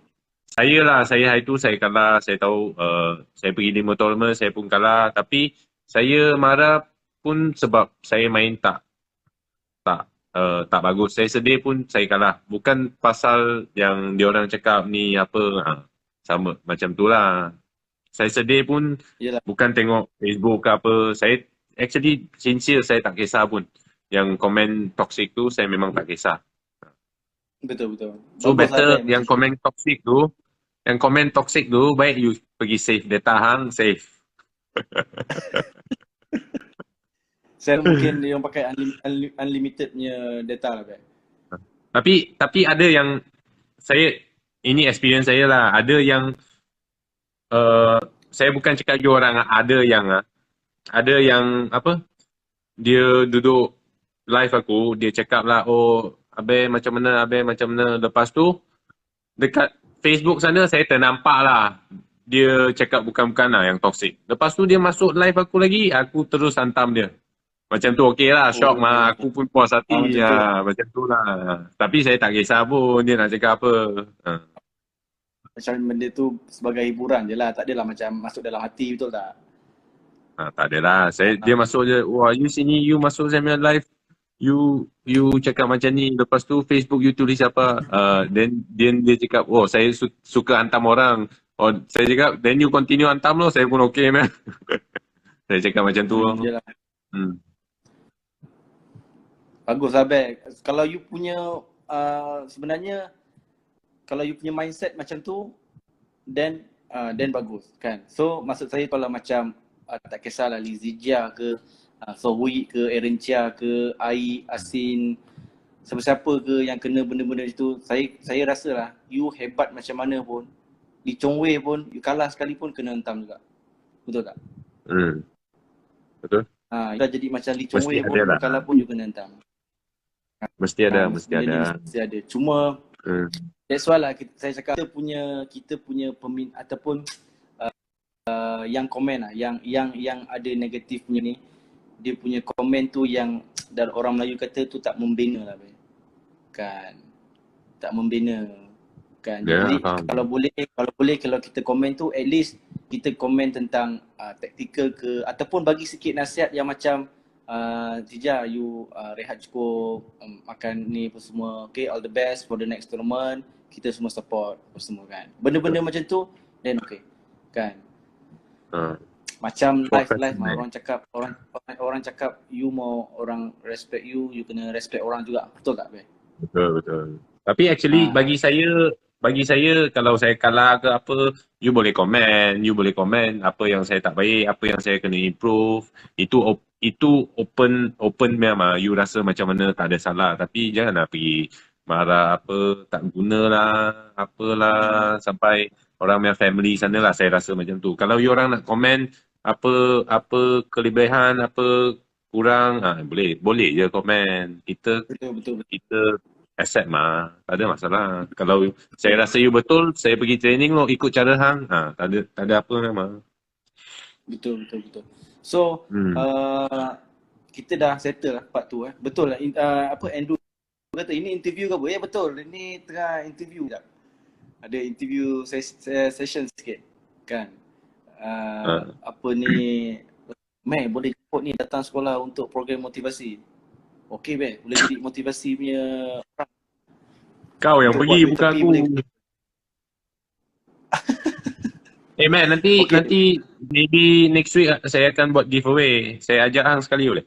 Saya hari tu saya kalah. Saya tahu saya pergi 5 tournament, saya pun kalah. Tapi saya marah pun sebab saya main tak tak bagus. Saya sedih pun saya kalah. Bukan pasal yang diorang cakap ni apa, sama macam tu lah. Saya sedih pun Yelah, bukan tengok Facebook ke apa. Saya actually sincere, saya tak kisah pun. Yang komen toxic tu saya memang tak kisah. betul. So Bagus lah better Ben yang macam tu. komen toxic tu baik you pergi save data hang, save. Saya mungkin dia orang pakai unlimited punya data lah Ben. Tapi ada yang ini experience saya lah. Ada yang saya bukan cakap you orang, ada yang apa, dia duduk live aku, dia cakap lah, oh Abe macam mana, lepas tu dekat Facebook sana saya ternampak lah dia cakap bukan-bukan lah yang toxic. Lepas tu dia masuk live aku lagi, aku terus hantam dia. Macam tu okey lah, shock mah. Aku pun puas hati macam tu lah. macam tu lah. Tapi saya tak kisah pun dia nak cakap apa. Macam benda tu sebagai hiburan je lah. Tak adalah macam masuk dalam hati, betul tak? Tak adalah. Dia masuk je, wah you sini, you masuk saya punya live. You cakap macam ni, lepas tu Facebook you tulis apa, then dia cakap, oh saya suka hantam orang. Oh saya cakap, then you continue hantam lo, saya pun okey man. Saya cakap macam tu. Yelah. Hmm. Bagus lah Ben. Kalau you punya sebenarnya kalau you punya mindset macam tu, then bagus kan. So maksud saya kalau macam tak kisahlah Lizia ke, Sohui ke, Aaron Chia ke, Ai, Asin, siapa-siapa ke yang kena benda-benda itu, saya rasa lah you hebat macam mana pun, Lee Chong Wei pun, you kalah sekali pun kena hentam juga. Betul tak? Betul. You dah jadi macam Lee Chong Mesti Wei pun, ada you lah. kalah pun you kena hentam. Mesti ada. Mesti ada. Cuma that's why lah saya cakap kita punya ataupun yang komen lah, yang ada negatif punya ni, dia punya komen tu yang dari orang Melayu kata tu tak membina lah Ben. Kan. Tak membina kan. Jadi kalau boleh kalau kita komen tu at least kita komen tentang tactical ke, ataupun bagi sikit nasihat yang macam Tija, you rehat cukup, makan ni apa semua, okay, all the best for the next tournament, kita semua support apa semua kan. Benda-benda macam tu, then okay kan. Macam live mah orang cakap you mau orang respect you kena respect orang juga, betul tak Ben? Betul. Tapi actually bagi saya kalau saya kalah ke apa, you boleh komen apa yang saya tak baik, apa yang saya kena improve. Itu open memang, you rasa macam mana tak ada salah. Tapi janganlah pergi marah apa, tak guna lah, apalah, sampai orang punya family sana lah, saya rasa macam tu. Kalau you orang nak komen apa kelebihan, apa kurang, boleh je komen. Betul. Kita accept mah, tak ada masalah. Kalau saya rasa you betul, saya pergi training lo, ikut cara hang, tak ada apa memang. Betul. So kita dah settle lah part tu Betul lah Andrew kata ini interview ke apa? Ya betul, ini tengah interview sekejap. Ada interview session sikit kan. Apa ni, boleh jemput ni datang sekolah untuk program motivasi. Okey boleh jadi motivasi punya orang. Kau yang Untuk pergi, buat bukan tapi aku. boleh. Man, nanti maybe next week saya akan buat giveaway. Saya ajak hang sekali boleh?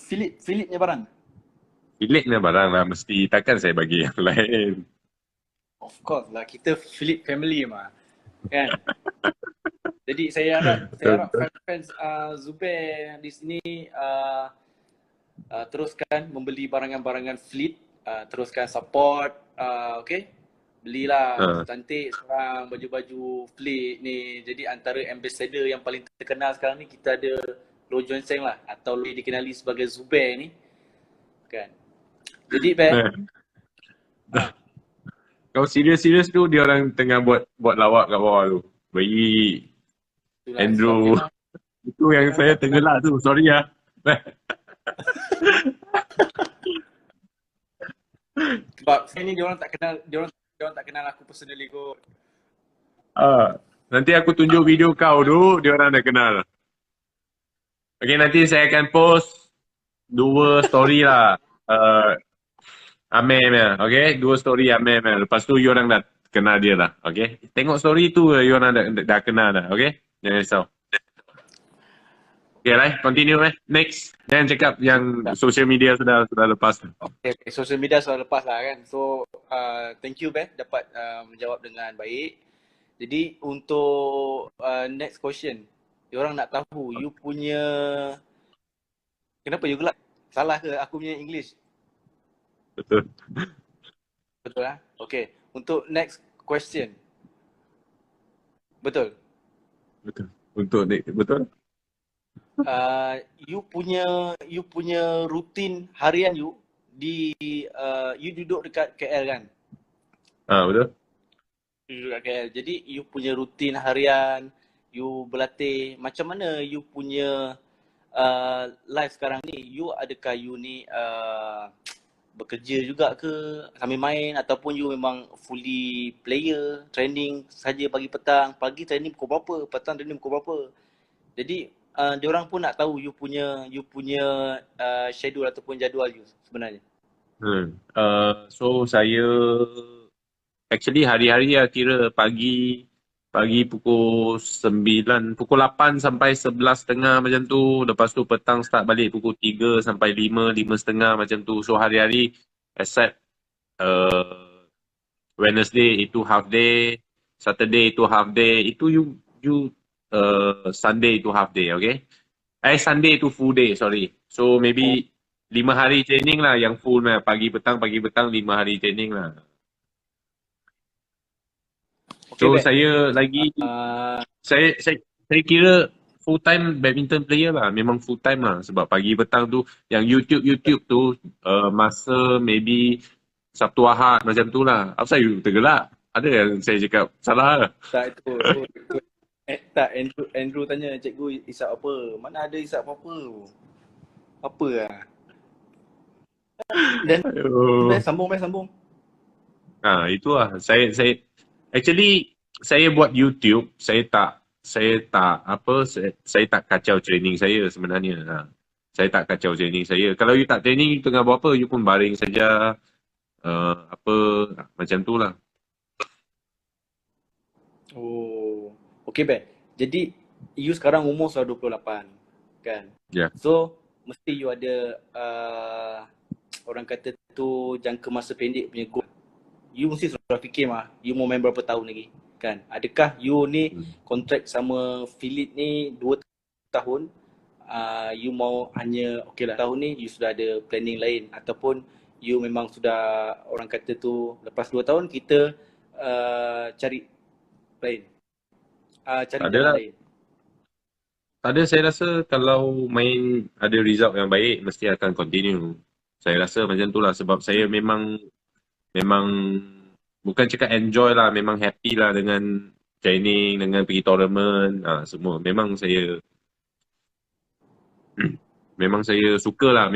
Philip punya barang. Philip punya barang lah mesti. Takkan saya bagi yang lain. Of course lah, kita Philip family mah. Kan? Jadi saya harap fans Zubair di sini teruskan membeli barangan-barangan Fleet, teruskan support, okay? Belilah cantik sekarang baju-baju Fleet ni. Jadi antara ambassador yang paling terkenal sekarang ni kita ada Lo John Seng lah, atau lebih dikenali sebagai Zubair ni. Kan? Jadi Kau serius tu, dia orang tengah buat lawak kat bawah tu. Bagi Andrew. Itu yang saya tergelak tu, sorry lah. Sebab saya ni dia orang tak kenal aku personally kot. Nanti aku tunjuk video kau tu, dia orang dah kenal. Okay, nanti saya akan post dua story lah. Amir punya, okay? Dua story Amir punya. Lepas tu you orang dah kenal dia lah, okay? Tengok story tu you orang dah kenal dah, okay? Jangan risau. Okay lah, continue Next. Jangan cakap yang social media sudah lepas. Okay, social media sudah lepas lah kan. So, thank you dapat menjawab dengan baik. Jadi untuk next question, diorang nak tahu you punya, kenapa you gelap? Salah ke aku punya English? Betul. Betul lah. Okay, untuk next question. Betul. Betul. Untuk betul. You punya rutin harian you di you duduk dekat KL kan? Betul. You duduk dekat KL. Jadi you punya rutin harian, you berlatih, macam mana you punya life sekarang ni? You adakah you ni bekerja juga ke sambil main, ataupun you memang fully player, training saja pagi petang, pagi training pukul berapa, petang training pukul berapa? Jadi diorang pun nak tahu you punya schedule ataupun jadual you sebenarnya. So saya actually hari-hari lah, kira pagi pukul 9, pukul 8 sampai 11.30 macam tu. Lepas tu petang start balik pukul 3 sampai 5, 5.30 macam tu. So hari-hari except Wednesday itu half day, Saturday itu half day, itu you Sunday itu half day, okay? Sunday itu full day, sorry. So maybe 5 hari training lah yang full lah. Pagi petang 5 hari training lah. Okay, So saya lagi saya kira full time badminton player lah. Memang full time lah. Sebab pagi petang tu yang YouTube tu masa maybe Sabtu Ahad macam tu lah. Apa saya tergelak? Ada yang saya cakap salah lah. Tak itu tak, Andrew tanya cikgu hisap apa? Mana ada hisap apa-apa? Apa lah? Dan sambung. Itu lah. Saya actually saya buat YouTube, saya tak kacau training saya sebenarnya. Saya tak kacau training saya. Kalau you tak training, you tengah buat apa, you pun baring saja. Macam tu lah. Oh, okay Jadi you sekarang umur sudah 28 kan? Ya. Yeah. So mesti you ada orang kata tu jangka masa pendek punya goal. You mesti sudah fikir you mau main berapa tahun lagi kan? Adakah you ni kontrak sama Philip ni 2 tahun, you mau hanya okay lah tahun ni you sudah ada planning lain, ataupun you memang sudah orang kata tu lepas 2 tahun kita cari lain, cari jalan lain? Ada, saya rasa kalau main ada result yang baik mesti akan continue. Saya rasa macam tu lah, sebab saya memang bukan cakap enjoy lah, memang happy lah dengan training, dengan pergi tournament, semua. Memang saya suka lah.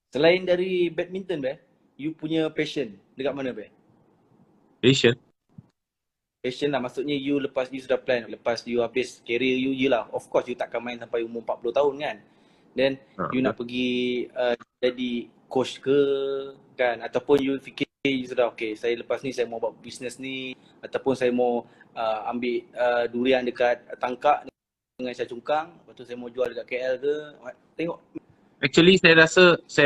Selain dari badminton you punya passion dekat mana Passion lah, maksudnya you lepas you sudah plan, lepas you habis career you, yelah of course you takkan main sampai umur 40 tahun kan. Then you nak pergi jadi coach ke kan, ataupun you fikir you sudah okay, saya lepas ni saya mau buat business ni, ataupun saya mau ambil durian dekat Tangkak dengan Syah Cungkang, lepas tu saya mau jual dekat KL ke. Tengok. Actually saya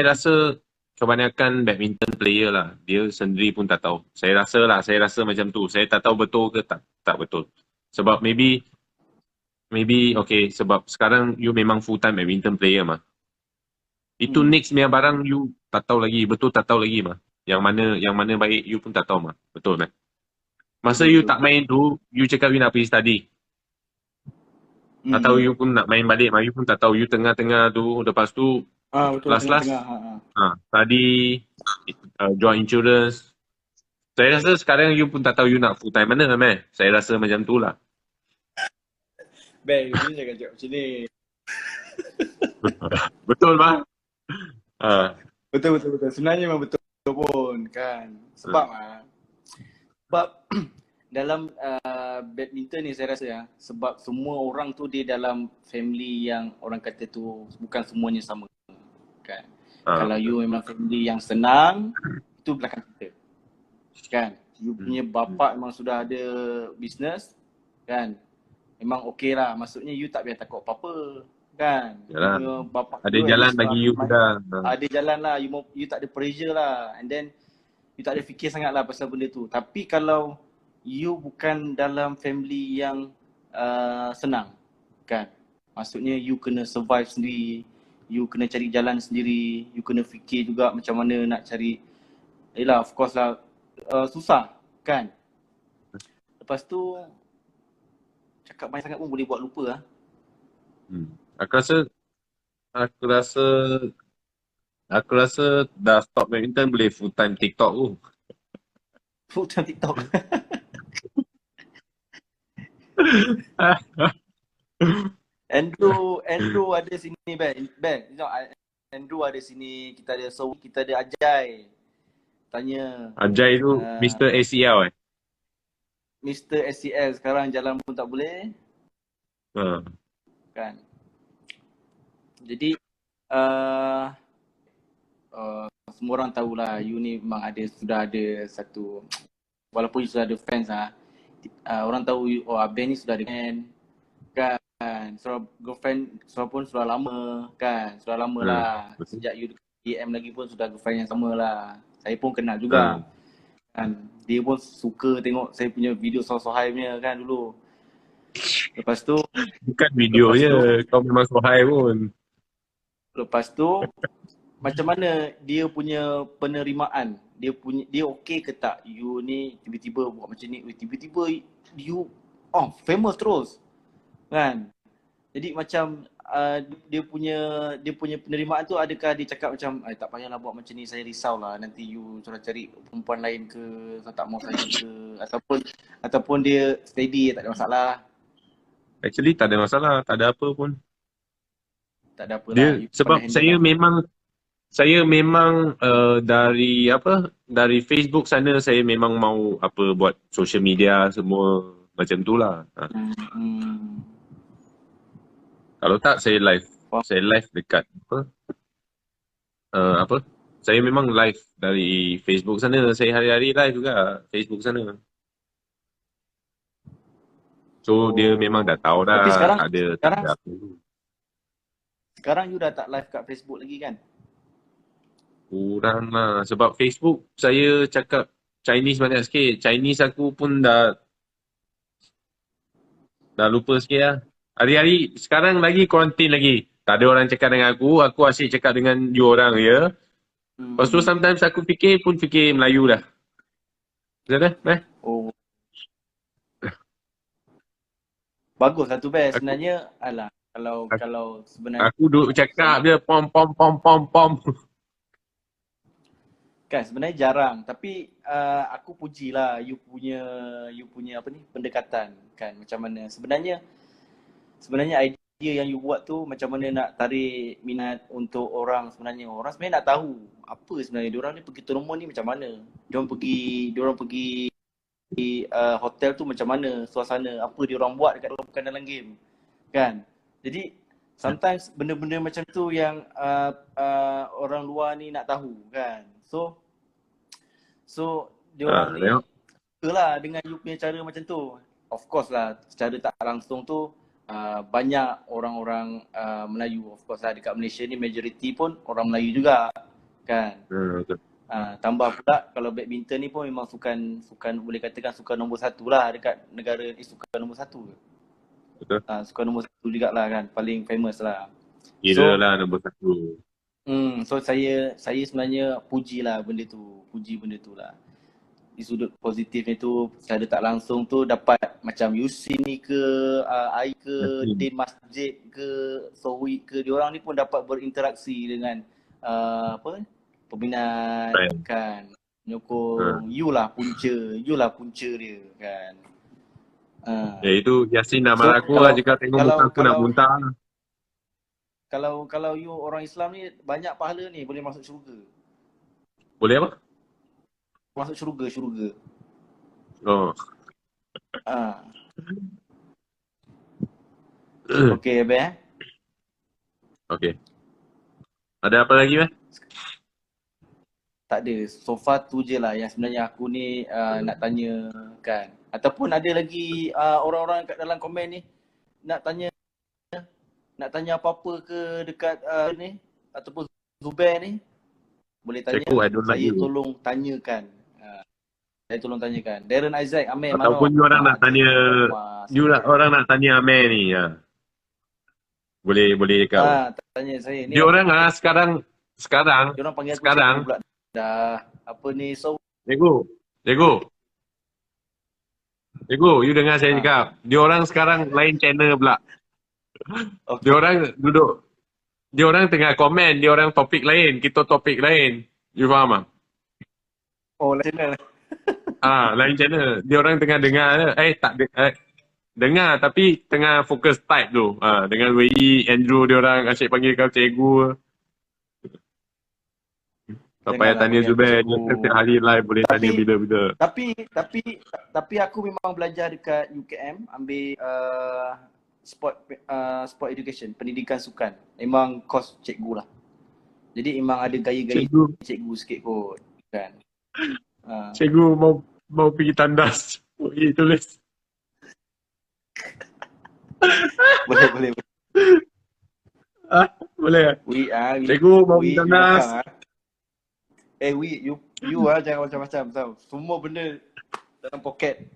rasa kebanyakan badminton player lah, dia sendiri pun tak tahu. Saya rasa macam tu. Saya tak tahu betul ke tak betul. Sebab maybe okay, sebab sekarang you memang full time badminton player mah. Itu next punya barang you tak tahu lagi, betul tak tahu lagi mah. Yang mana baik you pun tak tahu mah. Betul kan? Masa you tak main tu, you cakap you nak pergi study. Atau you pun nak main balik mah, you pun tak tahu. You tengah-tengah tu, lepas tu betul, last tadi jual insurance. Saya rasa sekarang you pun tak tahu you nak full time mana meh. Saya rasa macam tu lah. You jangan cakap macam ni. Betul mah? Betul. Sebenarnya memang betul pun kan. Sebab dalam badminton ni saya rasa ya, sebab semua orang tu dia dalam family yang orang kata tu bukan semuanya sama kan. Kalau Betul. you memang family yang senang, itu belakang kita kan. You punya bapa memang sudah ada business kan, memang okey lah, maksudnya you tak payah takut apa-apa kan. You Yalah. punya bapa Ada you at jalan least bagi you dah. ada jalan lah, you tak ada pressure lah, and then you tak ada fikir sangat lah pasal benda tu. Tapi kalau you bukan dalam family yang senang kan, maksudnya you kena survive sendiri, you kena cari jalan sendiri, you kena fikir juga macam mana nak cari, yelah of course lah, susah kan. Lepas tu cakap banyak sangat pun boleh buat lupa lah. Aku rasa aku rasa dah stop badminton boleh full time TikTok tu. Macam TikTok. Andrew ada sini Ben. Andrew ada sini, kita ada Sowi, kita ada Ajay. Tanya Ajay tu Mr. ACL Mr. SCL sekarang jalan pun tak boleh kan. Jadi semua orang tahulah you ni memang sudah ada satu, walaupun you sudah ada fans orang tahu you, Ben ni sudah ada fan kan. So girlfriend pun sudah lama kan, sudah lama lah. Sejak you DM lagi pun sudah girlfriend yang sama lah. Saya pun kenal juga kan. Dia pun suka tengok saya punya video sohai punya kan dulu. Lepas tu bukan video je, kau memang sohai pun. Lepas tu macam mana dia punya penerimaan? Dia okey ke tak? You ni tiba-tiba buat macam ni, tiba-tiba you famous terus. Kan? Jadi macam dia punya penerimaan tu, adakah dia cakap macam tak payahlah buat macam ni, saya risaulah nanti you cari perempuan lain ke, saya tak mau saya ke, ataupun dia steady, tak ada masalah. Actually tak ada masalah, tak ada apa pun. Tak ada apa Dia, lah. sebab saya memang dari Facebook sana saya memang mau buat social media semua macam tu lah. Kalau tak saya live dekat saya memang live dari Facebook sana, saya hari-hari live juga Facebook sana. So dia memang dah tahu dah. Tapi sekarang ada apa. Sekarang you dah tak live kat Facebook lagi kan? Kurang lah. Sebab Facebook saya cakap Chinese banyak sikit. Chinese aku pun dah lupa sikit lah. Hari-hari sekarang lagi quarantine lagi. Tak ada orang cakap dengan aku asyik cakap dengan you orang ya. Lepas tu sometimes aku fikir Melayu dah. Betul tak? Oh. Bagus lah tu best. Sebenarnya kalau sebenarnya aku duduk cakap je pom. kan sebenarnya jarang, tapi aku pujilah you punya pendekatan kan, macam mana sebenarnya idea yang you buat tu, macam mana nak tarik minat untuk orang sebenarnya nak tahu apa sebenarnya diorang ni pergi tournament ni macam mana, diorang pergi hotel tu macam mana, suasana apa diorang buat dekat bukan dalam game kan. Jadi sometimes benda-benda macam tu yang orang luar ni nak tahu kan. So diorang ni sukalah dengan you punya cara macam tu. Of course lah, secara tak langsung tu banyak orang-orang Melayu, of course lah, dekat Malaysia ni majority pun orang Melayu juga kan. Betul. Tambah pula kalau badminton ni pun memang sukan boleh katakan sukan nombor 1 lah dekat negara ni, sukan nombor 1 ke? Betul. Sukan nombor 1 juga lah kan, paling famous lah. Kira lah nombor 1. So saya sebenarnya puji benda tu lah. Di sudut positifnya tu, secara tak langsung tu dapat macam Yusin ni ke, Ai ke, Din Masjid ke, Sowi ke, diorang ni pun dapat berinteraksi dengan peminat kan, menyokong. You lah punca dia kan. Itu Yasin nak marah aku lah jika tengok muka aku nak muntah. Kalau you orang Islam ni banyak pahala ni, boleh masuk syurga. Boleh apa? Masuk syurga. Oh. Okey, Abel Okay. Ada apa lagi, Beh? Tak ada. So far tu je lah yang sebenarnya aku ni nak tanya kan. Ataupun ada lagi orang-orang kat dalam komen ni nak tanya apa-apa ke dekat ni ataupun Zubair ni, boleh tanya. Cikgu, I don't like Saya you. tolong tanyakan. Saya tolong tanyakan. Darren Isaac, Amir, Ataupun Manoh. you orang nak tanya, orang nak tanya Amir ni. Boleh kau. Tanya saya. Ni Dia orang sekarang dia orang panggil aku sekarang cikgu pula. Dah. Apa ni? So, Cikgu, you dengar saya cakap. Dia orang sekarang lain channel pula. okay. Dia orang tengah komen, dia orang topik lain, kita topik lain. You faham tak? Oh, channel. Lain channel. Dia orang tengah dengar. Dengar tapi tengah fokus type tu. Dengan WI, Andrew, dia orang asyik panggil kau cikgu. Tak payah tanya Zubair, dia setiap hari live boleh tanya bila-bila. Tapi aku memang belajar dekat UKM, ambil sport education, pendidikan sukan. Memang course cikgu lah. Jadi memang ada gaya-gaya cikgu sikit kot kan. Cikgu mau pergi tandas. Pergi tulis. Boleh. Boleh. Cikgu mau pergi tandas. You jangan macam-macam tau. Semua benda dalam poket.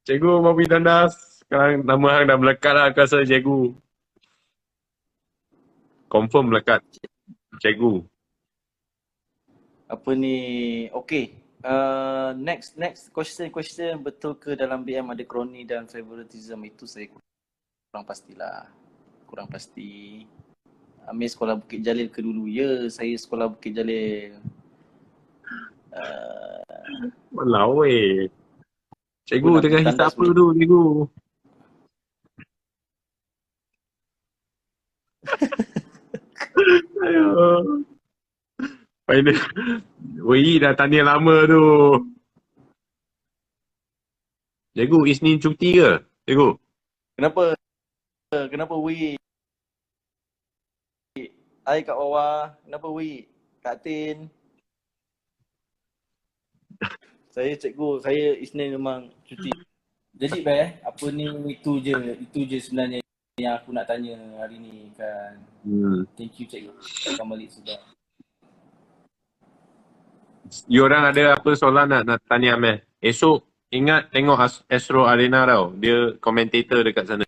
Cikgu mau pergi tandas. Sekarang nama hang dah melekat lah, aku rasa cikgu. Confirm melekat. Cikgu. Apa ni? Okay. Next question. Betul ke dalam BM ada kroni dan favoritism? Itu saya kurang pastilah. Kurang pasti. Amir sekolah Bukit Jalil ke dulu? Ya, saya sekolah Bukit Jalil. Walau Cikgu tengah hisap apa tu, cikgu? Ayo. Final. Wei dah tanya lama tu. Cikgu, Isnin cuti ke? Cikgu. Kenapa Wi? Hai Kak Wawa. Kenapa Wi? Kak Tin. Saya cikgu, saya Isnin memang cuti. Jadi apa ni, itu je sebenarnya yang aku nak tanya hari ni kan. Thank you cikgu. Akan balik sudah. You orang ada apa soalan nak tanya Amel? Esok ingat tengok Astro Arena tau. Dia komentator dekat sana.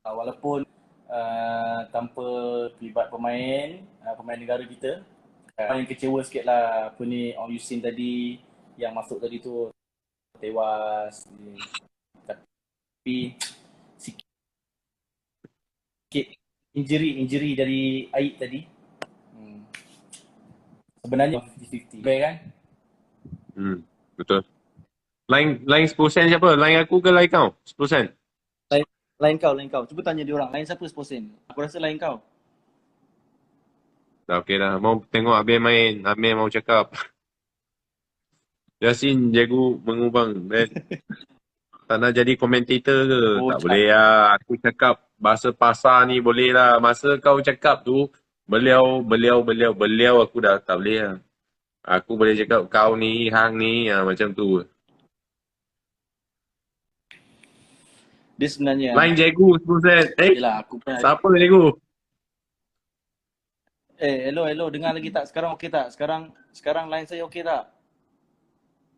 Walaupun tanpa terlibat pemain negara kita, yang kecewa sikit lah apa ni, Ong Yusin tadi yang masuk tadi tu tewas. Tapi sikit injury dari Aid tadi. Sebenarnya 50-50 kan? Betul. Line 10% siapa? Line aku ke line kau? 10%? Line kau. Cuba tanya dia orang. Line siapa 10%? Aku rasa line kau. Dah okey dah. Mau tengok Amir main. Amir mau cakap. Yasin jago mengubang. Tak nak jadi komentator ke? Tak boleh lah. Aku cakap bahasa pasar ni boleh lah. Masa kau cakap tu, beliau aku dah tak boleh lah. Aku boleh cakap kau ni, hang ni, macam tu. Dia sebenarnya Line Jegu 10%. Yelah, aku pernah. Siapa Jegu? Hello, dengar lagi tak? Sekarang okey tak? Sekarang line saya okey tak?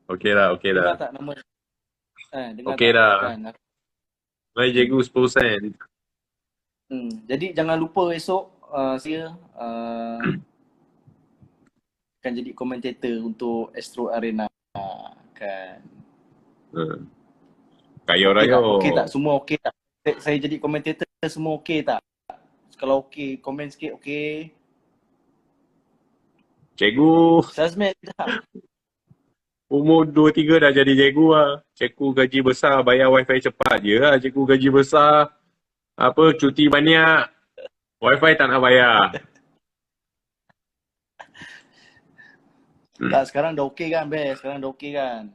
Okey dah. Dengar tak nama? Dengar okey tak? Dah. Kan? Line Jegu 10%. Jadi jangan lupa esok saya akan jadi komentator untuk Astro Arena kan. Kayo raya. Okey tak? Semua okey tak? Saya jadi komentator, semua okey tak? Kalau okey, komen sikit okey. Cikgu. Sazmed dah. Umur 2-3 dah jadi cikgu lah. Cikgu gaji besar, bayar wifi cepat je lah. Cikgu gaji besar. Apa, cuti banyak. Wifi tak nak bayar. Tak, sekarang dah okey kan, Best? Sekarang dah okey kan?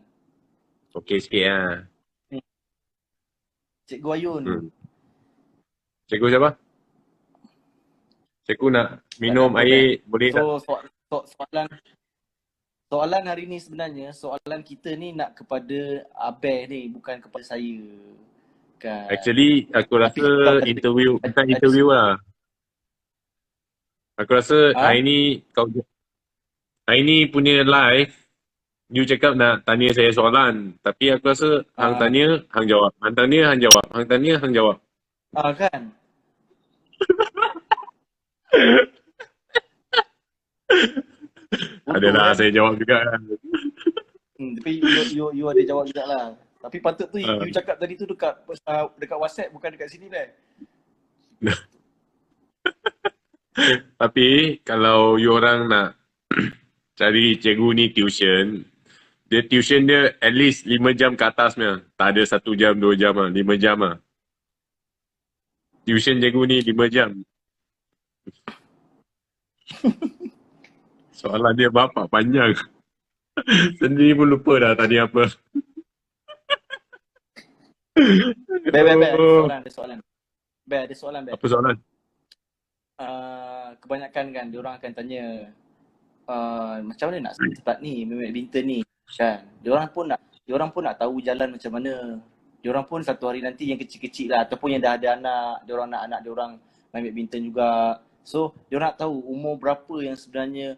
Okey sikit lah. Cikgu Ayun. Cikgu siapa? Cikgu nak Tak minum ada apa, Best. air boleh tak? Soalan hari ni sebenarnya, soalan kita ni nak kepada Abel ni, bukan kepada saya. Kan. Actually aku Tapi rasa ada- interview, bukan ada- interview lah. Aku rasa Ha? hari ni punya live, you cakap nak tanya saya soalan. Tapi aku rasa hang tanya, hang jawab. Hang tanya, hang jawab. Hang tanya, hang jawab. Kan? Adalah saya jawab juga kan. Tapi you ada jawab juga lah. Tapi patut tu you cakap tadi tu dekat WhatsApp, bukan dekat sini lah. Tapi kalau you orang nak cari cikgu ni tuition, tuition dia at least 5 jam ke atas punya. Tak ada 1 jam, 2 jam lah. 5 jam lah. Tuition cikgu ni 5 jam. Soalan dia bapak panjang. Sendiri pun lupa dah tadi apa. Ada soalan. Ada soalan. Apa soalan? Kebanyakan kan diorang akan tanya macam mana nak start ni main badminton ni kan. Diorang pun nak tahu jalan macam mana. Diorang pun satu hari nanti yang kecil-kecil lah ataupun yang dah ada anak, diorang nak anak diorang main badminton juga. So diorang nak tahu umur berapa yang sebenarnya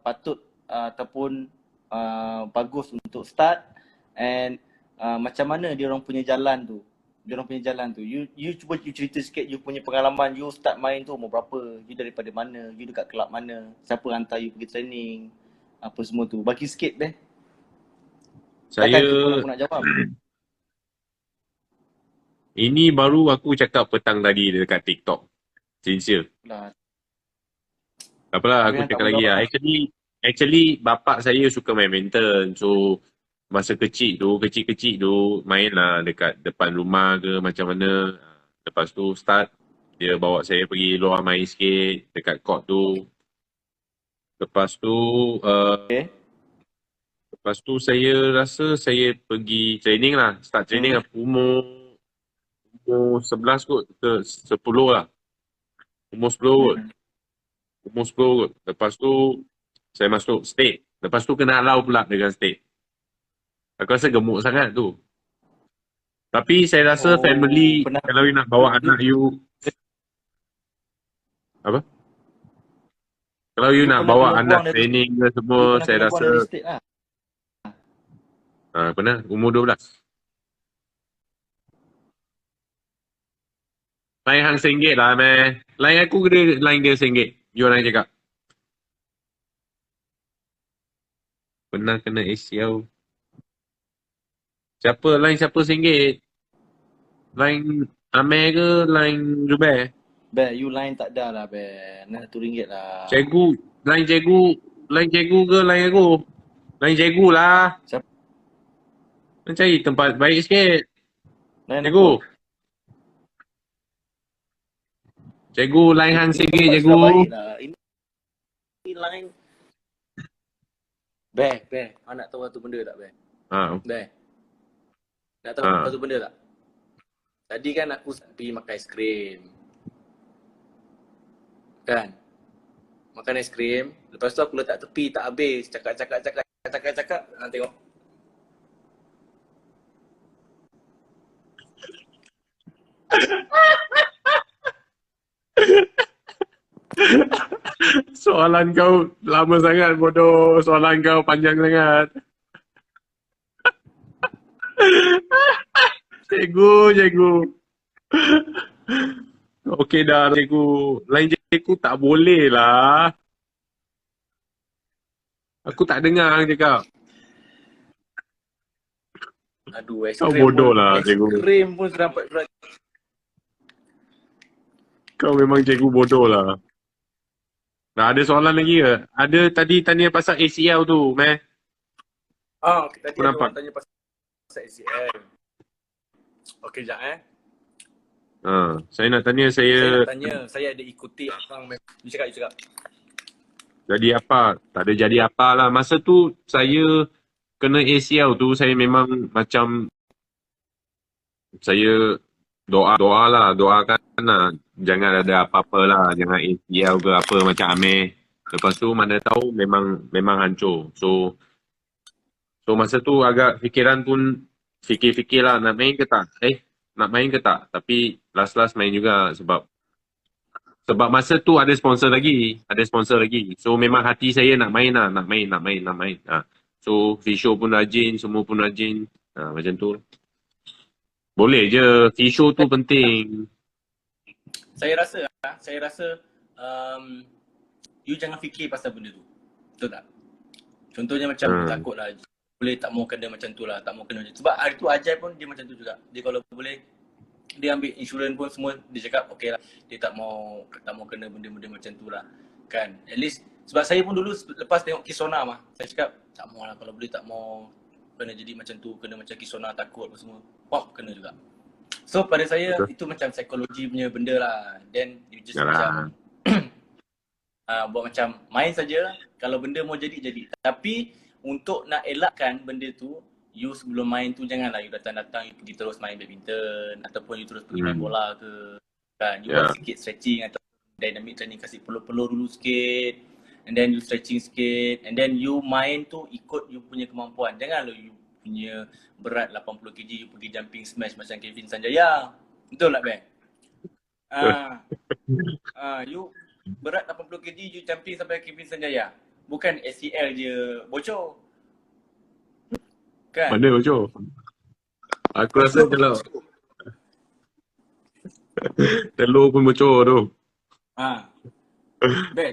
patut ataupun bagus untuk start, and macam mana diorang punya jalan tu. You cuba you cerita sikit you punya pengalaman, you start main tu umur berapa, you daripada mana, you dekat kelab mana, siapa hantar you pergi training, apa semua tu. Bagi sikit deh. Saya Aku nak jawab. Ini baru aku cakap petang tadi dekat TikTok. Sincere. Lah. Tak apalah, aku Tapi yang cakap tak lagi boleh lah. Actually bapak saya suka main badminton. So masa kecil tu main lah dekat depan rumah ke macam mana. Lepas tu start dia bawa saya pergi luar main sikit dekat court tu. Lepas tu lepas tu saya rasa saya pergi training lah. Start training lah umur 11 kot ke 10 lah. Umur 10 kot. Umur 10 kot. Lepas tu saya masuk state. Lepas tu kena halau pula dengan state. Aku rasa gemuk sangat tu. Tapi saya rasa family, kalau you nak bawa anak you, apa? Kalau you nak bawa anak training ke semua, saya rasa pernah umur 12. Lain hang RM1 lah meh. Lain aku ke lain dia RM1. You orang cakap. Pernah kena ACL. Siapa RM1? Lain Amir ke lain Zubair? You line tak ada lah RM1 lah. Lain cikgu ke lain aku? Lain cikgu lah. Siapa? Cari tempat baik sikit. Lain Cikgu. Cikgu lain hang RM1 cikgu. Lah. Ini line. Nak tahu satu benda tak Nak tahu satu benda tak? Tadi kan aku pergi makan aiskrim. Kan? Makan aiskrim. Lepas tu aku letak tepi tak habis. Cakap. Tengok. Soalan kau lama sangat bodoh. Soalan kau panjang sangat. Cikgu. Okey dah cikgu. Lain cikgu tak boleh lah. Aku tak dengar hang cakap. Aduh, kau bodoh lah cikgu. Aiskrim pun dapat. Kau memang cikgu bodoh lah. Nah, ada soalan lagi ke? Ada tadi tanya pasal ACL tu, meh. Tadi ada orang tanya pasal ACL. Okey, sekejap Saya nak tanya saya saya ada ikuti abang. You cakap. Jadi apa? Tak ada jadi apa lah. Masa tu saya kena ACL tu, saya memang macam saya doa lah, doakan lah. Jangan ada apa-apa lah, jangan ACL ke apa macam Amir. Lepas tu mana tahu memang hancur. So masa tu agak fikiran pun fikir-fikir lah nak main ke tak. Nak main ke tak. Tapi last main juga sebab masa tu ada sponsor lagi. So memang hati saya nak main lah, nak main. So physio pun rajin, semua pun rajin. Macam tu. Boleh je, physio tu penting. Saya rasa you jangan fikir pasal benda tu. Betul tak? Contohnya macam takut lah, boleh tak mau kena macam tu lah, tak mau kena macam tu. Sebab hari tu Ajay pun dia macam tu juga. Dia kalau boleh, dia ambil insurans pun semua, dia cakap okey lah. Dia tak mau kena benda-benda macam tu lah. Kan? At least, sebab saya pun dulu lepas tengok Kisona mah, saya cakap tak mau lah, kalau boleh tak mau kena jadi macam tu, kena macam Kisona, takut apa semua. Kena juga. So pada saya itu macam psikologi punya benda lah. Then you just macam buat macam main saja. Kalau benda mau jadi. Tapi untuk nak elakkan benda tu, you sebelum main tu janganlah you datang-datang you pergi terus main badminton ataupun you terus pergi main bola ke. Kan, you buat sikit stretching atau dynamic training, kasih pelur-pelur dulu sikit. And then you stretching sikit. And then you main tu ikut you punya kemampuan. Janganlah you punya berat 80 kg you pergi jumping smash macam Kevin Sanjaya. Betul tak, Ben? You berat 80 kg you jumping sampai Kevin Sanjaya. Bukan ACL je bocor. Kan? Mana bocor? Aku rasa kalau telur pun bocor tu. Ben,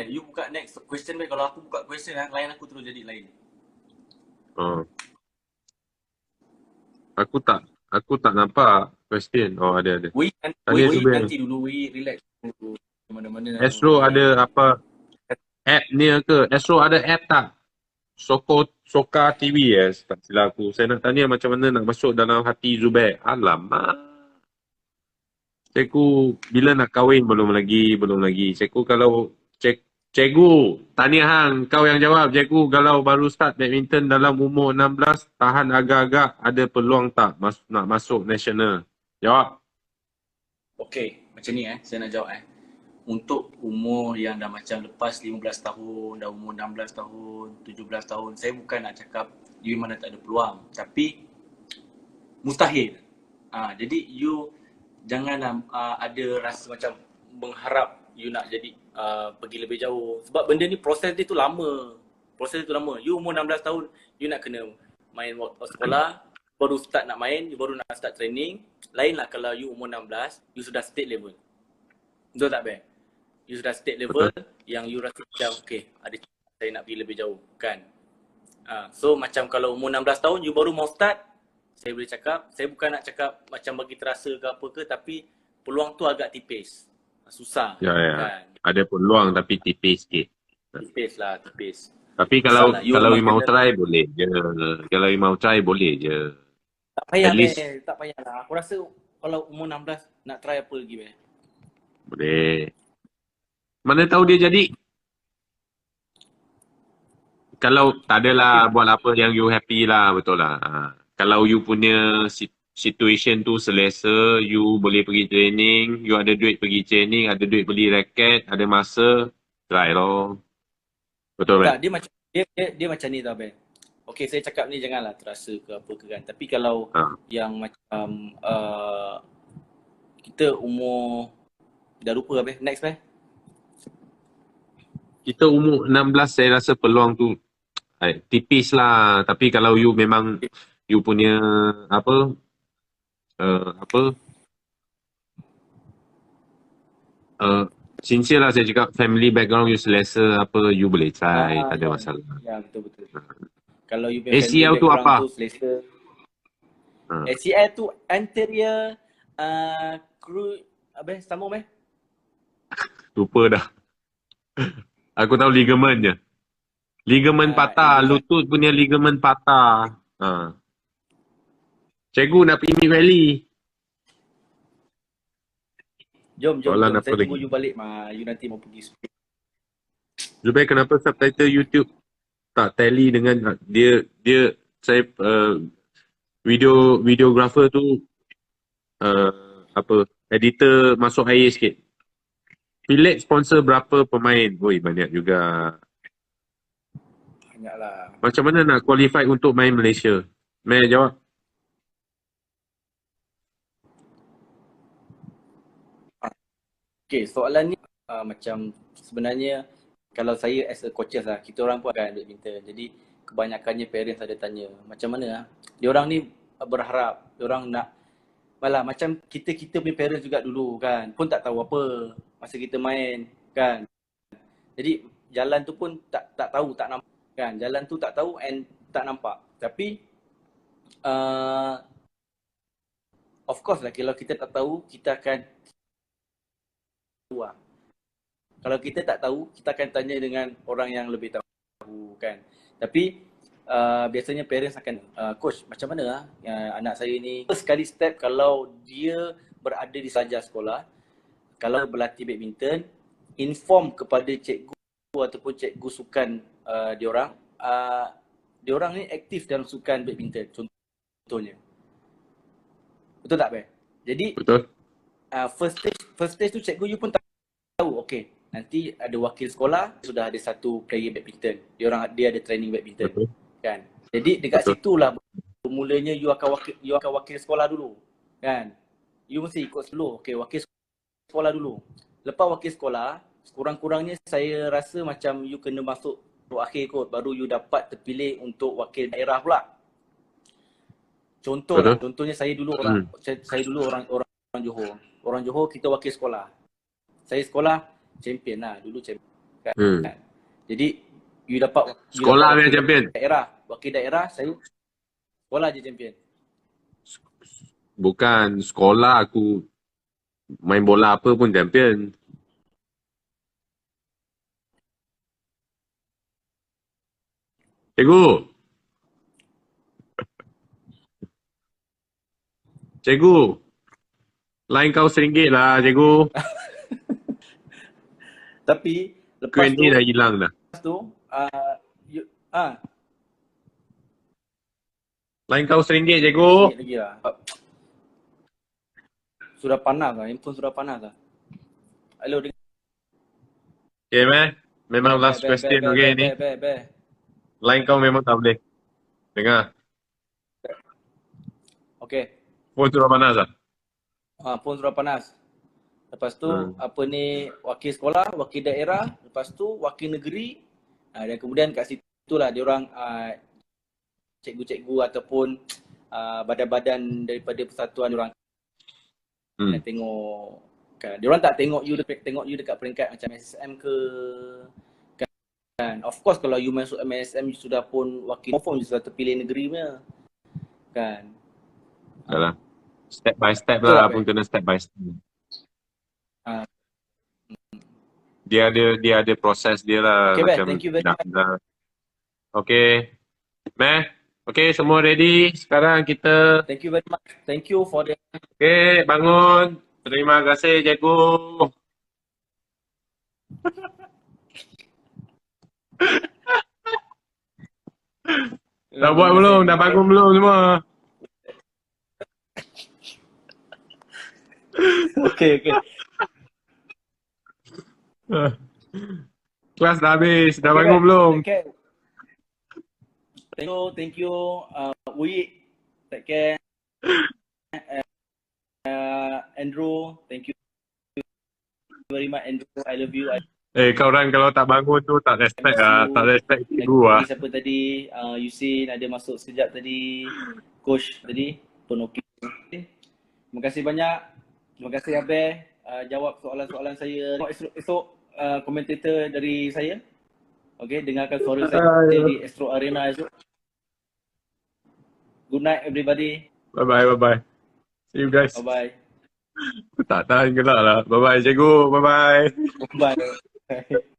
you buka next question, Ben. Kalau aku buka question lain aku terus jadi lain. Aku tak nampak question. Oh, ada. Nanti dulu, relax dulu. Mana-mana. Astro ada apa app ni ke? Astro ada app tak? Soka TV tak silap aku. Saya nak tanya macam mana nak masuk dalam hati Zubair. Alamak. Cikgu bila nak kahwin belum lagi. Cikgu kalau cikgu tanya hang, kau yang jawab. Cikgu kalau baru start badminton dalam umur 16, tahan agak-agak, ada peluang tak nak masuk national? Jawab. Okey, macam ni saya nak jawab Untuk umur yang dah macam lepas 15 tahun, dah umur 16 tahun, 17 tahun, saya bukan nak cakap you mana tak ada peluang, tapi mustahil. Jadi you jangan ada rasa macam mengharap you nak jadi pergi lebih jauh. Sebab benda ni proses dia tu lama. You umur 16 tahun, you nak kena main sekolah, baru start nak main, you baru nak start training. Lainlah kalau you umur 16, you sudah state level. Betul tak, Ben? You sudah state level yang you rasa macam okay, ada saya nak pergi lebih jauh, kan? So macam kalau umur 16 tahun, you baru mau start, saya boleh cakap, saya bukan nak cakap macam bagi terasa ke apa ke, tapi peluang tu agak tipis. Susah. Kan? Ada peluang tapi tipis sikit. Tipis. Tapi kalau you mau try boleh je. Tak payah, tak payahlah. Aku rasa kalau umur 16 nak try apa lagi, Ben? Boleh. Mana tahu dia jadi. Kalau tak adalah buat apa yang you happy lah, betul lah. Kalau you punya situation tu selesa, you boleh pergi training, you ada duit pergi training, ada duit beli raket, ada masa, try loh. Betul, Ben? Tak, dia macam ni tau, Ben. Okay, saya cakap ni janganlah terasa ke apa ke kan. Tapi kalau yang macam kita umur dah lupa, Ben. Next, Ben. Kita umur 16, saya rasa peluang tu tipis lah. Tapi kalau you memang you punya sincere lah saya cakap, family background you selesa apa, you boleh try, tak ada masalah. Ya, betul. Kalau you ACL tu apa? Tu selesa. ACL tu anterior sambung, Ben? Lupa dah. Aku tahu ligament je. Ligament patah, lutut punya ligament patah. Cikgu nak pergi Mid Valley. Jom. Saya tunggu you balik. You nanti mau pergi sprint. Zubair, kenapa subtitle YouTube tak tally dengan saya videographer tu editor masuk air sikit. Pilek sponsor berapa pemain? Oi, banyak juga. Banyak lah. Macam mana nak qualify untuk main Malaysia? Mel jawab. Okay, soalan ni macam sebenarnya kalau saya as a coaches lah, kita orang pun akan badminton. Jadi kebanyakannya parents ada tanya, macam mana lah. Diorang ni berharap, diorang nak, malah macam kita punya parents juga dulu kan, pun tak tahu apa masa kita main kan. Jadi jalan tu pun tak tahu, tak nampak kan. Jalan tu tak tahu and tak nampak. Tapi of course lah, kalau kita tak tahu, kita akan tahu. Kalau kita tak tahu, kita akan tanya dengan orang yang lebih tahu kan. Tapi biasanya parents akan, coach macam mana lah anak saya ni. Sekali step kalau dia berada di sahaja sekolah, kalau berlatih badminton, inform kepada cikgu ataupun cikgu sukan diorang ni aktif dalam sukan badminton contohnya. Betul tak, Bay? Jadi Betul. first stage tu cikgu you pun tahu, okay, nanti ada wakil sekolah, sudah ada satu player badminton. Dia ada training badminton. Betul. Kan? Jadi dekat Betul. situlah bermulanya you akan wakil sekolah dulu. Kan? You mesti ikut dulu. Okay, wakil sekolah dulu. Lepas wakil sekolah, kurang-kurangnya saya rasa macam you kena masuk akhir kot, baru you dapat terpilih untuk wakil daerah pula. Contohnya saya dulu orang Johor. Orang Johor kita wakil sekolah. Saya sekolah champion lah, dulu champion. Kan? Jadi you dapat Sekolah punya champion. Wakil daerah saya sekolah je champion. Bukan sekolah aku main bola apa pun champion. Cikgu, line kau RM1 lah cikgu. Tapi lepas Q&A tu dah hilang dah. Line kau RM1 cikgu. Sikit lagi lah. Sudah panas lah, handphone sudah panas lah. Hello, Okay, man. Memang last question okay ni. Line kau memang tak boleh. Dengar. Okay. Phone sudah panas lah. Phone sudah panas. Lepas tu wakil sekolah, wakil daerah, lepas tu wakil negeri, dan kemudian kat situ lah diorang cikgu-cikgu ataupun badan-badan daripada persatuan diorang tengok kan. Diorang tak tengok you dekat peringkat macam MSM ke kan. Of course kalau you masuk MSM you sudah pun wakil form, you sudah terpilih negeri punya kan. Yalah. Step by step lah, pun kena step by step. Dia ada proses dia lah. Okay, macam thank you very much. Okay. Meh, okay, semua ready. Sekarang kita... Thank you very much. Thank you for the... Okay, bangun. Terima kasih, cikgu. Dah buat belum? Dah bangun belum semua? Okay. Kelas dah habis. Dah bangun belum? Okay. Thank you. Uyi, take care. Andrew, thank you very much. Andrew, I love you. Kau orang kalau tak bangun tu tak respect lah. Tak respect cikgu lah. Siapa tadi? Yusin ada masuk sekejap tadi. Coach tadi pun okey. Terima kasih banyak. Terima kasih Abel jawab soalan-soalan saya. Esok komentator dari saya. Okay, dengarkan suara saya di Astro Arena esok. Good night everybody. Bye-bye. See you guys. Bye-bye. Tak tahan gelak lah. Bye-bye cikgu. Bye-bye. Bye.